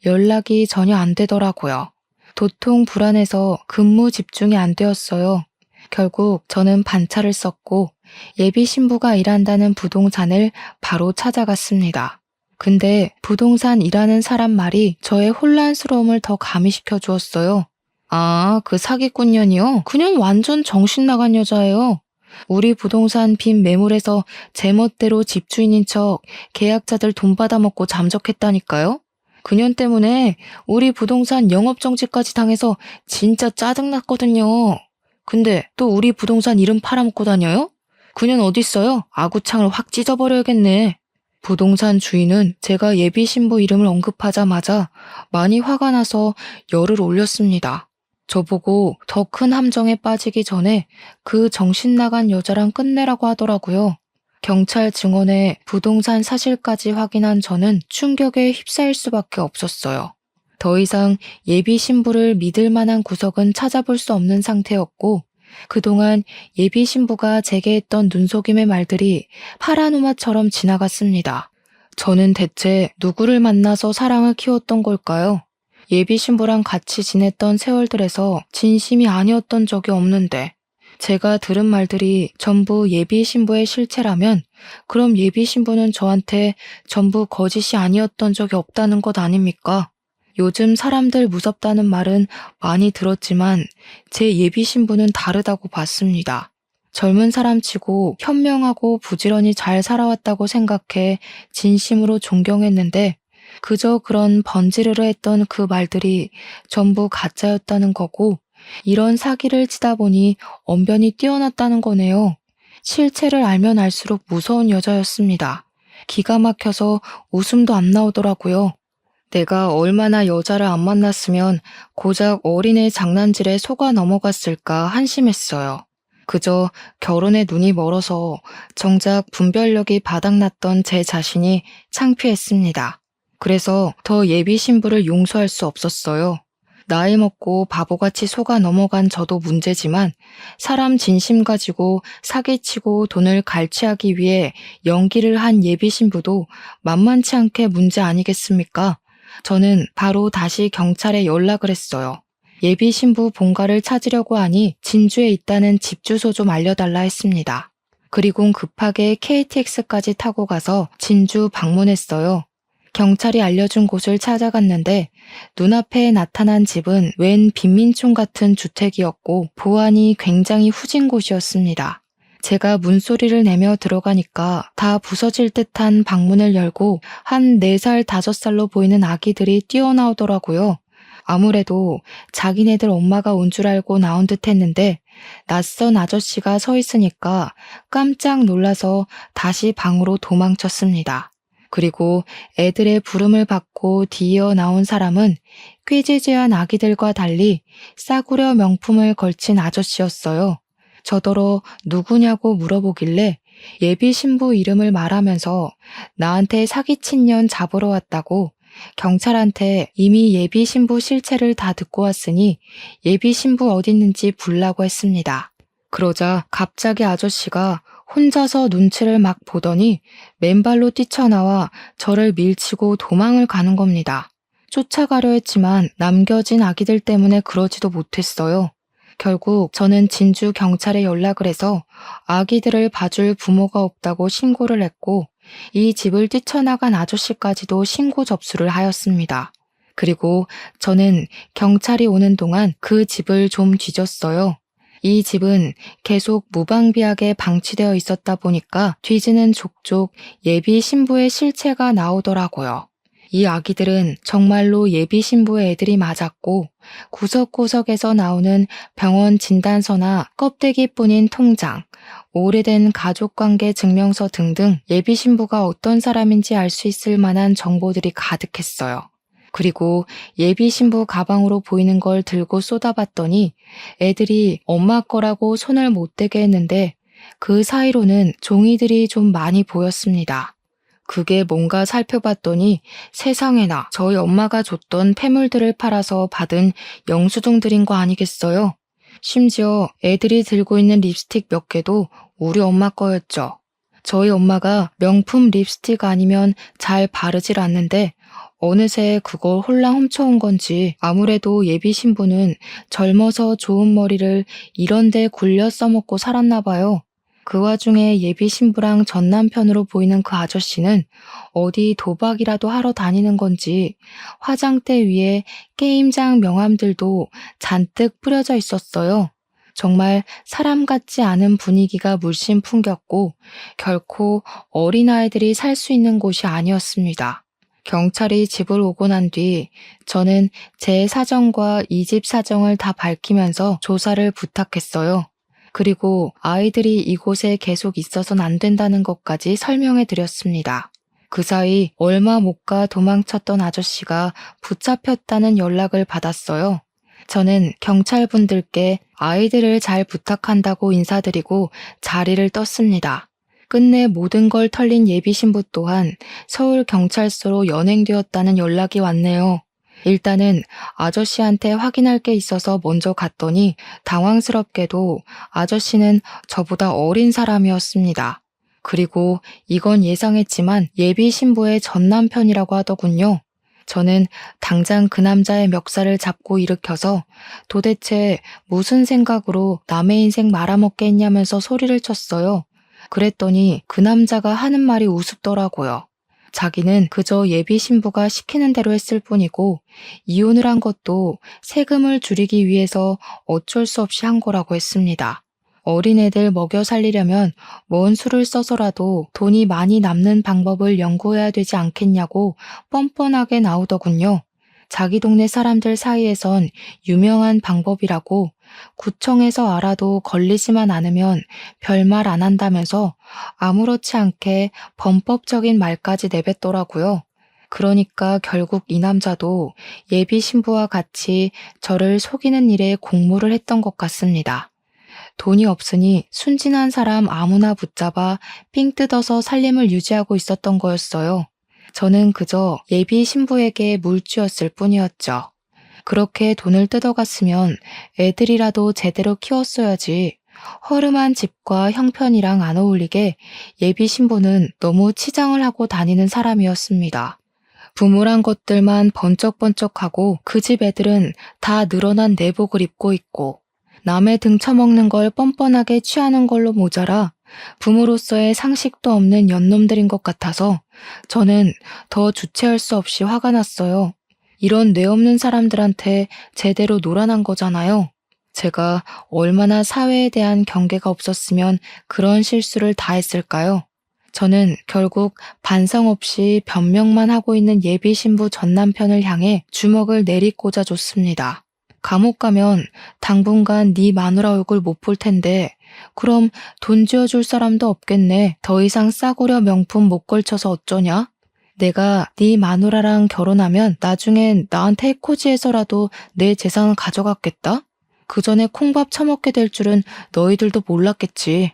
Speaker 1: 연락이 전혀 안 되더라고요. 도통 불안해서 근무 집중이 안 되었어요. 결국 저는 반차를 썼고 예비 신부가 일한다는 부동산을 바로 찾아갔습니다. 근데 부동산 일하는 사람 말이 저의 혼란스러움을 더 가미시켜 주었어요. 아, 그 사기꾼년이요? 그냥 완전 정신 나간 여자예요. 우리 부동산 빈 매물에서 제멋대로 집주인인 척 계약자들 돈 받아먹고 잠적했다니까요? 그년 때문에 우리 부동산 영업정지까지 당해서 진짜 짜증났거든요. 근데 또 우리 부동산 이름 팔아먹고 다녀요? 그년 어딨어요? 아구창을 확 찢어버려야겠네. 부동산 주인은 제가 예비 신부 이름을 언급하자마자 많이 화가 나서 열을 올렸습니다. 저보고 더 큰 함정에 빠지기 전에 그 정신 나간 여자랑 끝내라고 하더라고요. 경찰 증언에 부동산 사실까지 확인한 저는 충격에 휩싸일 수밖에 없었어요. 더 이상 예비 신부를 믿을 만한 구석은 찾아볼 수 없는 상태였고 그동안 예비 신부가 제게 했던 눈속임의 말들이 파라노마처럼 지나갔습니다. 저는 대체 누구를 만나서 사랑을 키웠던 걸까요? 예비 신부랑 같이 지냈던 세월들에서 진심이 아니었던 적이 없는데 제가 들은 말들이 전부 예비 신부의 실체라면 그럼 예비 신부는 저한테 전부 거짓이 아니었던 적이 없다는 것 아닙니까? 요즘 사람들 무섭다는 말은 많이 들었지만 제 예비 신부는 다르다고 봤습니다. 젊은 사람치고 현명하고 부지런히 잘 살아왔다고 생각해 진심으로 존경했는데 그저 그런 번지르르 했던 그 말들이 전부 가짜였다는 거고 이런 사기를 치다 보니 언변이 뛰어났다는 거네요. 실체를 알면 알수록 무서운 여자였습니다. 기가 막혀서 웃음도 안 나오더라고요. 내가 얼마나 여자를 안 만났으면 고작 어린애 장난질에 속아 넘어갔을까 한심했어요. 그저 결혼에 눈이 멀어서 정작 분별력이 바닥났던 제 자신이 창피했습니다. 그래서 더 예비 신부를 용서할 수 없었어요. 나이 먹고 바보같이 속아 넘어간 저도 문제지만 사람 진심 가지고 사기치고 돈을 갈취하기 위해 연기를 한 예비 신부도 만만치 않게 문제 아니겠습니까? 저는 바로 다시 경찰에 연락을 했어요. 예비 신부 본가를 찾으려고 하니 진주에 있다는 집 주소 좀 알려달라 했습니다. 그리곤 급하게 KTX까지 타고 가서 진주 방문했어요. 경찰이 알려준 곳을 찾아갔는데 눈앞에 나타난 집은 웬 빈민촌 같은 주택이었고 보안이 굉장히 후진 곳이었습니다. 제가 문소리를 내며 들어가니까 다 부서질 듯한 방문을 열고 한 4살, 5살로 보이는 아기들이 뛰어나오더라고요. 아무래도 자기네들 엄마가 온 줄 알고 나온 듯 했는데 낯선 아저씨가 서 있으니까 깜짝 놀라서 다시 방으로 도망쳤습니다. 그리고 애들의 부름을 받고 뒤이어 나온 사람은 꾀지지한 아기들과 달리 싸구려 명품을 걸친 아저씨였어요. 저더러 누구냐고 물어보길래 예비 신부 이름을 말하면서 나한테 사기친 년 잡으러 왔다고 경찰한테 이미 예비 신부 실체를 다 듣고 왔으니 예비 신부 어딨는지 불라고 했습니다. 그러자 갑자기 아저씨가 혼자서 눈치를 막 보더니 맨발로 뛰쳐나와 저를 밀치고 도망을 가는 겁니다. 쫓아가려 했지만 남겨진 아기들 때문에 그러지도 못했어요. 결국 저는 진주 경찰에 연락을 해서 아기들을 봐줄 부모가 없다고 신고를 했고 이 집을 뛰쳐나간 아저씨까지도 신고 접수를 하였습니다. 그리고 저는 경찰이 오는 동안 그 집을 좀 뒤졌어요. 이 집은 계속 무방비하게 방치되어 있었다 보니까 뒤지는 족족 예비 신부의 실체가 나오더라고요. 이 아기들은 정말로 예비 신부의 애들이 맞았고 구석구석에서 나오는 병원 진단서나 껍데기뿐인 통장, 오래된 가족관계 증명서 등등 예비 신부가 어떤 사람인지 알 수 있을 만한 정보들이 가득했어요. 그리고 예비 신부 가방으로 보이는 걸 들고 쏟아봤더니 애들이 엄마 거라고 손을 못 대게 했는데 그 사이로는 종이들이 좀 많이 보였습니다. 그게 뭔가 살펴봤더니 세상에나 저희 엄마가 줬던 폐물들을 팔아서 받은 영수증들인 거 아니겠어요? 심지어 애들이 들고 있는 립스틱 몇 개도 우리 엄마 거였죠. 저희 엄마가 명품 립스틱 아니면 잘 바르질 않는데 어느새 그걸 홀랑 훔쳐온 건지 아무래도 예비 신부는 젊어서 좋은 머리를 이런데 굴려 써먹고 살았나 봐요. 그 와중에 예비 신부랑 전 남편으로 보이는 그 아저씨는 어디 도박이라도 하러 다니는 건지 화장대 위에 게임장 명함들도 잔뜩 뿌려져 있었어요. 정말 사람 같지 않은 분위기가 물씬 풍겼고 결코 어린아이들이 살 수 있는 곳이 아니었습니다. 경찰이 집을 오고 난 뒤 저는 제 사정과 이 집 사정을 다 밝히면서 조사를 부탁했어요. 그리고 아이들이 이곳에 계속 있어선 안 된다는 것까지 설명해 드렸습니다. 그 사이 얼마 못 가 도망쳤던 아저씨가 붙잡혔다는 연락을 받았어요. 저는 경찰분들께 아이들을 잘 부탁한다고 인사드리고 자리를 떴습니다. 끝내 모든 걸 털린 예비 신부 또한 서울경찰서로 연행되었다는 연락이 왔네요. 일단은 아저씨한테 확인할 게 있어서 먼저 갔더니 당황스럽게도 아저씨는 저보다 어린 사람이었습니다. 그리고 이건 예상했지만 예비 신부의 전 남편이라고 하더군요. 저는 당장 그 남자의 멱살을 잡고 일으켜서 도대체 무슨 생각으로 남의 인생 말아먹게 했냐면서 소리를 쳤어요. 그랬더니 그 남자가 하는 말이 우습더라고요. 자기는 그저 예비 신부가 시키는 대로 했을 뿐이고 이혼을 한 것도 세금을 줄이기 위해서 어쩔 수 없이 한 거라고 했습니다. 어린애들 먹여 살리려면 먼 수를 써서라도 돈이 많이 남는 방법을 연구해야 되지 않겠냐고 뻔뻔하게 나오더군요. 자기 동네 사람들 사이에선 유명한 방법이라고 구청에서 알아도 걸리지만 않으면 별말 안 한다면서 아무렇지 않게 범법적인 말까지 내뱉더라고요. 그러니까 결국 이 남자도 예비 신부와 같이 저를 속이는 일에 공모를 했던 것 같습니다. 돈이 없으니 순진한 사람 아무나 붙잡아 삥 뜯어서 살림을 유지하고 있었던 거였어요. 저는 그저 예비 신부에게 물주였을 뿐이었죠. 그렇게 돈을 뜯어갔으면 애들이라도 제대로 키웠어야지. 허름한 집과 형편이랑 안 어울리게 예비 신부는 너무 치장을 하고 다니는 사람이었습니다. 부물한 것들만 번쩍번쩍하고 그 집 애들은 다 늘어난 내복을 입고 있고 남의 등 처먹는 걸 뻔뻔하게 취하는 걸로 모자라 부모로서의 상식도 없는 연놈들인 것 같아서 저는 더 주체할 수 없이 화가 났어요. 이런 뇌 없는 사람들한테 제대로 놀아난 거잖아요. 제가 얼마나 사회에 대한 경계가 없었으면 그런 실수를 다 했을까요? 저는 결국 반성 없이 변명만 하고 있는 예비 신부 전 남편을 향해 주먹을 내리꽂아 줬습니다. 감옥 가면 당분간 네 마누라 얼굴 못 볼 텐데 그럼 돈 쥐어줄 사람도 없겠네. 더 이상 싸구려 명품 못 걸쳐서 어쩌냐? 내가 네 마누라랑 결혼하면 나중엔 나한테 해코지해서라도 내 재산을 가져갔겠다? 그 전에 콩밥 처먹게 될 줄은 너희들도 몰랐겠지.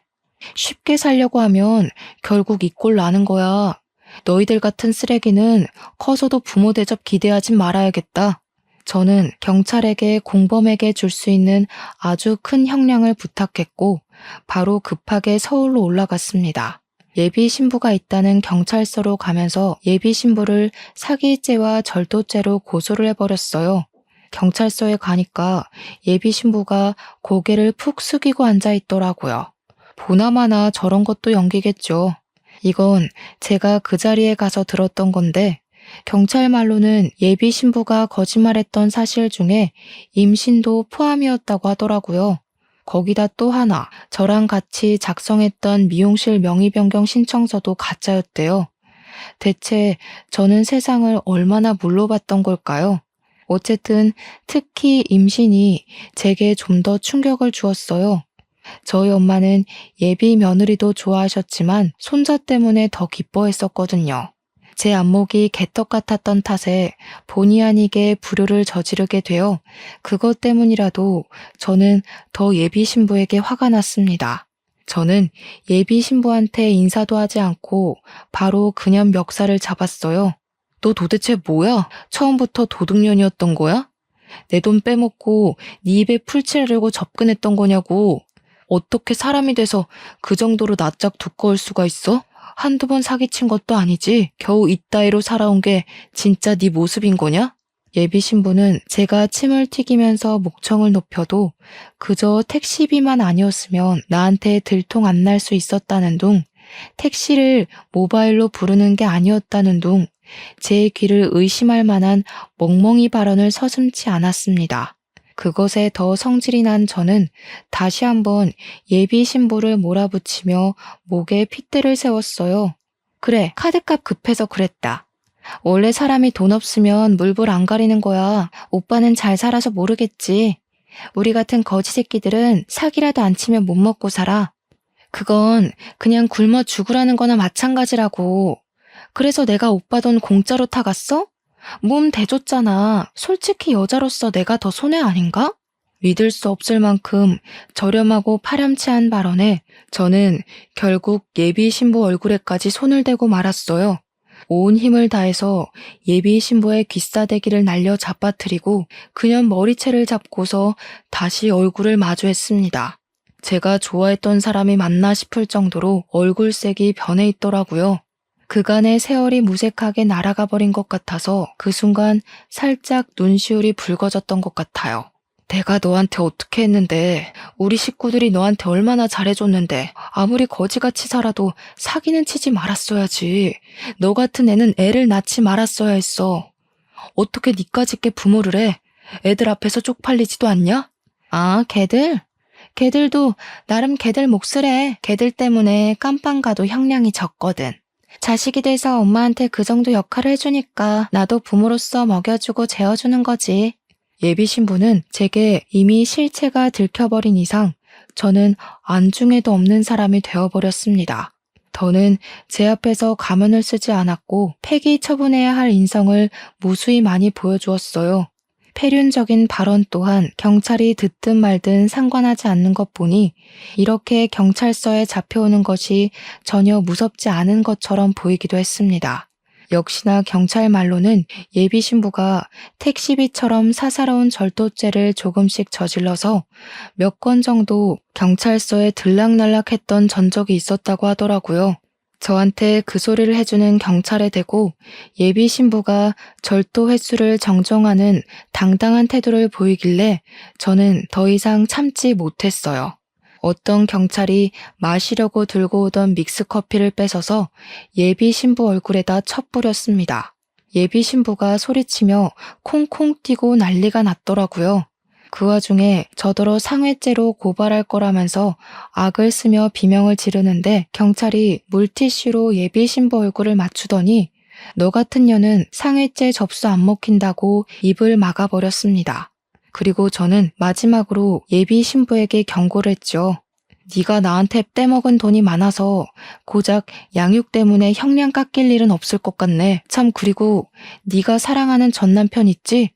Speaker 1: 쉽게 살려고 하면 결국 이 꼴 나는 거야. 너희들 같은 쓰레기는 커서도 부모 대접 기대하지 말아야겠다. 저는 경찰에게 공범에게 줄 수 있는 아주 큰 형량을 부탁했고 바로 급하게 서울로 올라갔습니다. 예비 신부가 있다는 경찰서로 가면서 예비 신부를 사기죄와 절도죄로 고소를 해버렸어요. 경찰서에 가니까 예비 신부가 고개를 푹 숙이고 앉아 있더라고요. 보나마나 저런 것도 연기겠죠. 이건 제가 그 자리에 가서 들었던 건데 경찰 말로는 예비 신부가 거짓말했던 사실 중에 임신도 포함이었다고 하더라고요. 거기다 또 하나, 저랑 같이 작성했던 미용실 명의 변경 신청서도 가짜였대요. 대체 저는 세상을 얼마나 물로 봤던 걸까요? 어쨌든 특히 임신이 제게 좀 더 충격을 주었어요. 저희 엄마는 예비 며느리도 좋아하셨지만 손자 때문에 더 기뻐했었거든요. 제 안목이 개떡 같았던 탓에 본의 아니게 불효를 저지르게 되어 그것 때문이라도 저는 더 예비 신부에게 화가 났습니다. 저는 예비 신부한테 인사도 하지 않고 바로 그냥 멱살을 잡았어요. 너 도대체 뭐야? 처음부터 도둑년이었던 거야? 내 돈 빼먹고 네 입에 풀칠하려고 접근했던 거냐고. 어떻게 사람이 돼서 그 정도로 낯짝 두꺼울 수가 있어? 한두 번 사기친 것도 아니지. 겨우 이따위로 살아온 게 진짜 네 모습인 거냐? 예비 신부는 제가 침을 튀기면서 목청을 높여도 그저 택시비만 아니었으면 나한테 들통 안 날 수 있었다는 둥, 택시를 모바일로 부르는 게 아니었다는 둥, 제 귀를 의심할 만한 멍멍이 발언을 서슴지 않았습니다. 그것에 더 성질이 난 저는 다시 한번 예비 신부를 몰아붙이며 목에 핏대를 세웠어요. 그래, 카드값 급해서 그랬다. 원래 사람이 돈 없으면 물불 안 가리는 거야. 오빠는 잘 살아서 모르겠지. 우리 같은 거지 새끼들은 사기라도 안 치면 못 먹고 살아. 그건 그냥 굶어 죽으라는 거나 마찬가지라고. 그래서 내가 오빠 돈 공짜로 타갔어? 몸 대줬잖아. 솔직히 여자로서 내가 더 손해 아닌가? 믿을 수 없을 만큼 저렴하고 파렴치한 발언에 저는 결국 예비 신부 얼굴에까지 손을 대고 말았어요. 온 힘을 다해서 예비 신부의 귀싸대기를 날려 잡아뜨리고 그냥 머리채를 잡고서 다시 얼굴을 마주했습니다. 제가 좋아했던 사람이 맞나 싶을 정도로 얼굴색이 변해 있더라고요. 그간의 세월이 무색하게 날아가 버린 것 같아서 그 순간 살짝 눈시울이 붉어졌던 것 같아요. 내가 너한테 어떻게 했는데, 우리 식구들이 너한테 얼마나 잘해줬는데 아무리 거지같이 살아도 사기는 치지 말았어야지. 너 같은 애는 애를 낳지 말았어야 했어. 어떻게 니까짓 게 부모를 해? 애들 앞에서 쪽팔리지도 않냐? 아, 걔들? 걔들도 나름 걔들 몫을. 걔들 때문에 깜빵 가도 형량이 적거든. 자식이 돼서 엄마한테 그 정도 역할을 해주니까 나도 부모로서 먹여주고 재워주는 거지. 예비 신부는 제게 이미 실체가 들켜버린 이상 저는 안중에도 없는 사람이 되어버렸습니다. 더는 제 앞에서 가면을 쓰지 않았고 폐기 처분해야 할 인성을 무수히 많이 보여주었어요. 폐륜적인 발언 또한 경찰이 듣든 말든 상관하지 않는 것 보니 이렇게 경찰서에 잡혀오는 것이 전혀 무섭지 않은 것처럼 보이기도 했습니다. 역시나 경찰 말로는 예비 신부가 택시비처럼 사사로운 절도죄를 조금씩 저질러서 몇 건 정도 경찰서에 들락날락했던 전적이 있었다고 하더라고요. 저한테 그 소리를 해주는 경찰에 대고 예비 신부가 절도 횟수를 정정하는 당당한 태도를 보이길래 저는 더 이상 참지 못했어요. 어떤 경찰이 마시려고 들고 오던 믹스커피를 뺏어서 예비 신부 얼굴에다 쳐뿌렸습니다. 예비 신부가 소리치며 콩콩 뛰고 난리가 났더라고요. 그 와중에 저더러 상해죄로 고발할 거라면서 악을 쓰며 비명을 지르는데 경찰이 물티슈로 예비 신부 얼굴을 맞추더니 너 같은 년은 상해죄 접수 안 먹힌다고 입을 막아버렸습니다. 그리고 저는 마지막으로 예비 신부에게 경고를 했죠. 네가 나한테 떼먹은 돈이 많아서 고작 양육 때문에 형량 깎일 일은 없을 것 같네. 참 그리고 네가 사랑하는 전 남편 있지?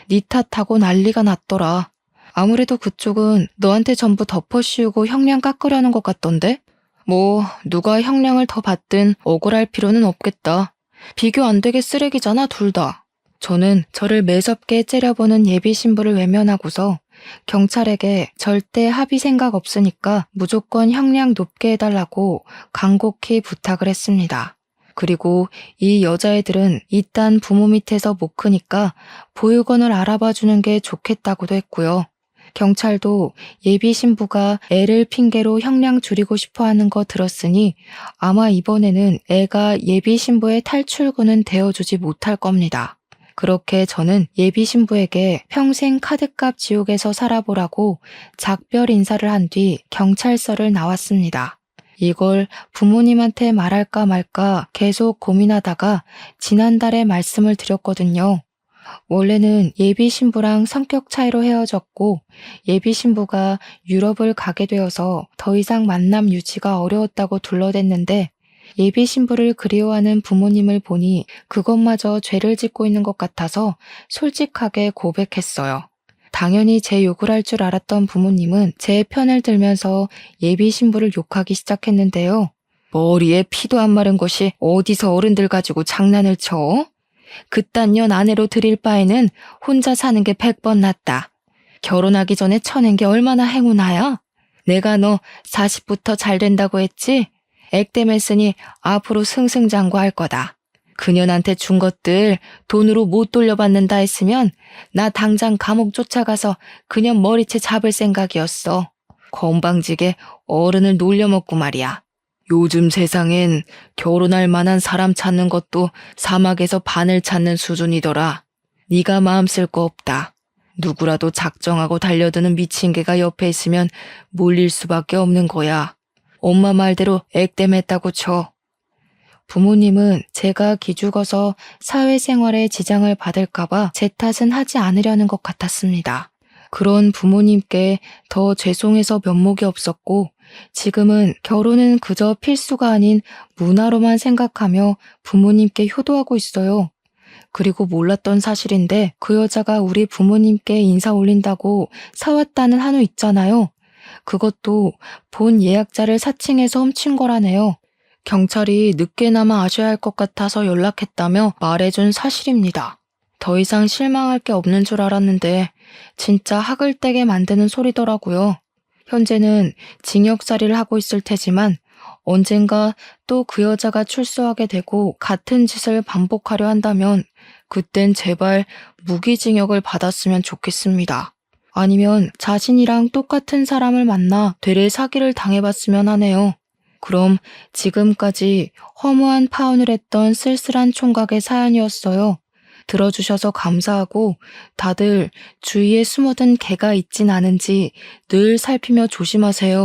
Speaker 1: 네 탓하고 난리가 났더라. 아무래도 그쪽은 너한테 전부 덮어씌우고 형량 깎으려는 것 같던데? 뭐 누가 형량을 더 받든 억울할 필요는 없겠다. 비교 안 되게 쓰레기잖아 둘 다. 저는 저를 매섭게 째려보는 예비 신부를 외면하고서 경찰에게 절대 합의 생각 없으니까 무조건 형량 높게 해달라고 간곡히 부탁을 했습니다. 그리고 이 여자애들은 이딴 부모 밑에서 못 크니까 보육원을 알아봐 주는 게 좋겠다고도 했고요. 경찰도 예비 신부가 애를 핑계로 형량 줄이고 싶어 하는 거 들었으니 아마 이번에는 애가 예비 신부의 탈출구는 되어주지 못할 겁니다. 그렇게 저는 예비 신부에게 평생 카드값 지옥에서 살아보라고 작별 인사를 한 뒤 경찰서를 나왔습니다. 이걸 부모님한테 말할까 말까 계속 고민하다가 지난달에 말씀을 드렸거든요. 원래는 예비 신부랑 성격 차이로 헤어졌고 예비 신부가 유럽을 가게 되어서 더 이상 만남 유지가 어려웠다고 둘러댔는데 예비 신부를 그리워하는 부모님을 보니 그것마저 죄를 짓고 있는 것 같아서 솔직하게 고백했어요. 당연히 제 욕을 할 줄 알았던 부모님은 제 편을 들면서 예비 신부를 욕하기 시작했는데요. 머리에 피도 안 마른 것이 어디서 어른들 가지고 장난을 쳐? 그딴 년 아내로 들일 바에는 혼자 사는 게 100번 낫다. 결혼하기 전에 쳐낸 게 얼마나 행운아야? 내가 너 40부터 잘 된다고 했지? 액땜했으니 앞으로 승승장구할 거다. 그년한테 준 것들 돈으로 못 돌려받는다 했으면 나 당장 감옥 쫓아가서 그년 머리채 잡을 생각이었어. 건방지게 어른을 놀려먹고 말이야. 요즘 세상엔 결혼할 만한 사람 찾는 것도 사막에서 바늘 찾는 수준이더라. 네가 마음 쓸 거 없다. 누구라도 작정하고 달려드는 미친 개가 옆에 있으면 몰릴 수밖에 없는 거야. 엄마 말대로 액땜했다고 쳐. 부모님은 제가 기죽어서 사회생활에 지장을 받을까봐 제 탓은 하지 않으려는 것 같았습니다. 그런 부모님께 더 죄송해서 면목이 없었고 지금은 결혼은 그저 필수가 아닌 문화로만 생각하며 부모님께 효도하고 있어요. 그리고 몰랐던 사실인데 그 여자가 우리 부모님께 인사 올린다고 사왔다는 한우 있잖아요. 그것도 본 예약자를 사칭해서 훔친 거라네요. 경찰이 늦게나마 아셔야 할 것 같아서 연락했다며 말해준 사실입니다. 더 이상 실망할 게 없는 줄 알았는데 진짜 학을 떼게 만드는 소리더라고요. 현재는 징역살이를 하고 있을 테지만 언젠가 또 그 여자가 출소하게 되고 같은 짓을 반복하려 한다면 그땐 제발 무기징역을 받았으면 좋겠습니다. 아니면 자신이랑 똑같은 사람을 만나 되레 사기를 당해봤으면 하네요. 그럼 지금까지 허무한 파혼을 했던 쓸쓸한 총각의 사연이었어요. 들어주셔서 감사하고 다들 주위에 숨어든 개가 있진 않은지 늘 살피며 조심하세요.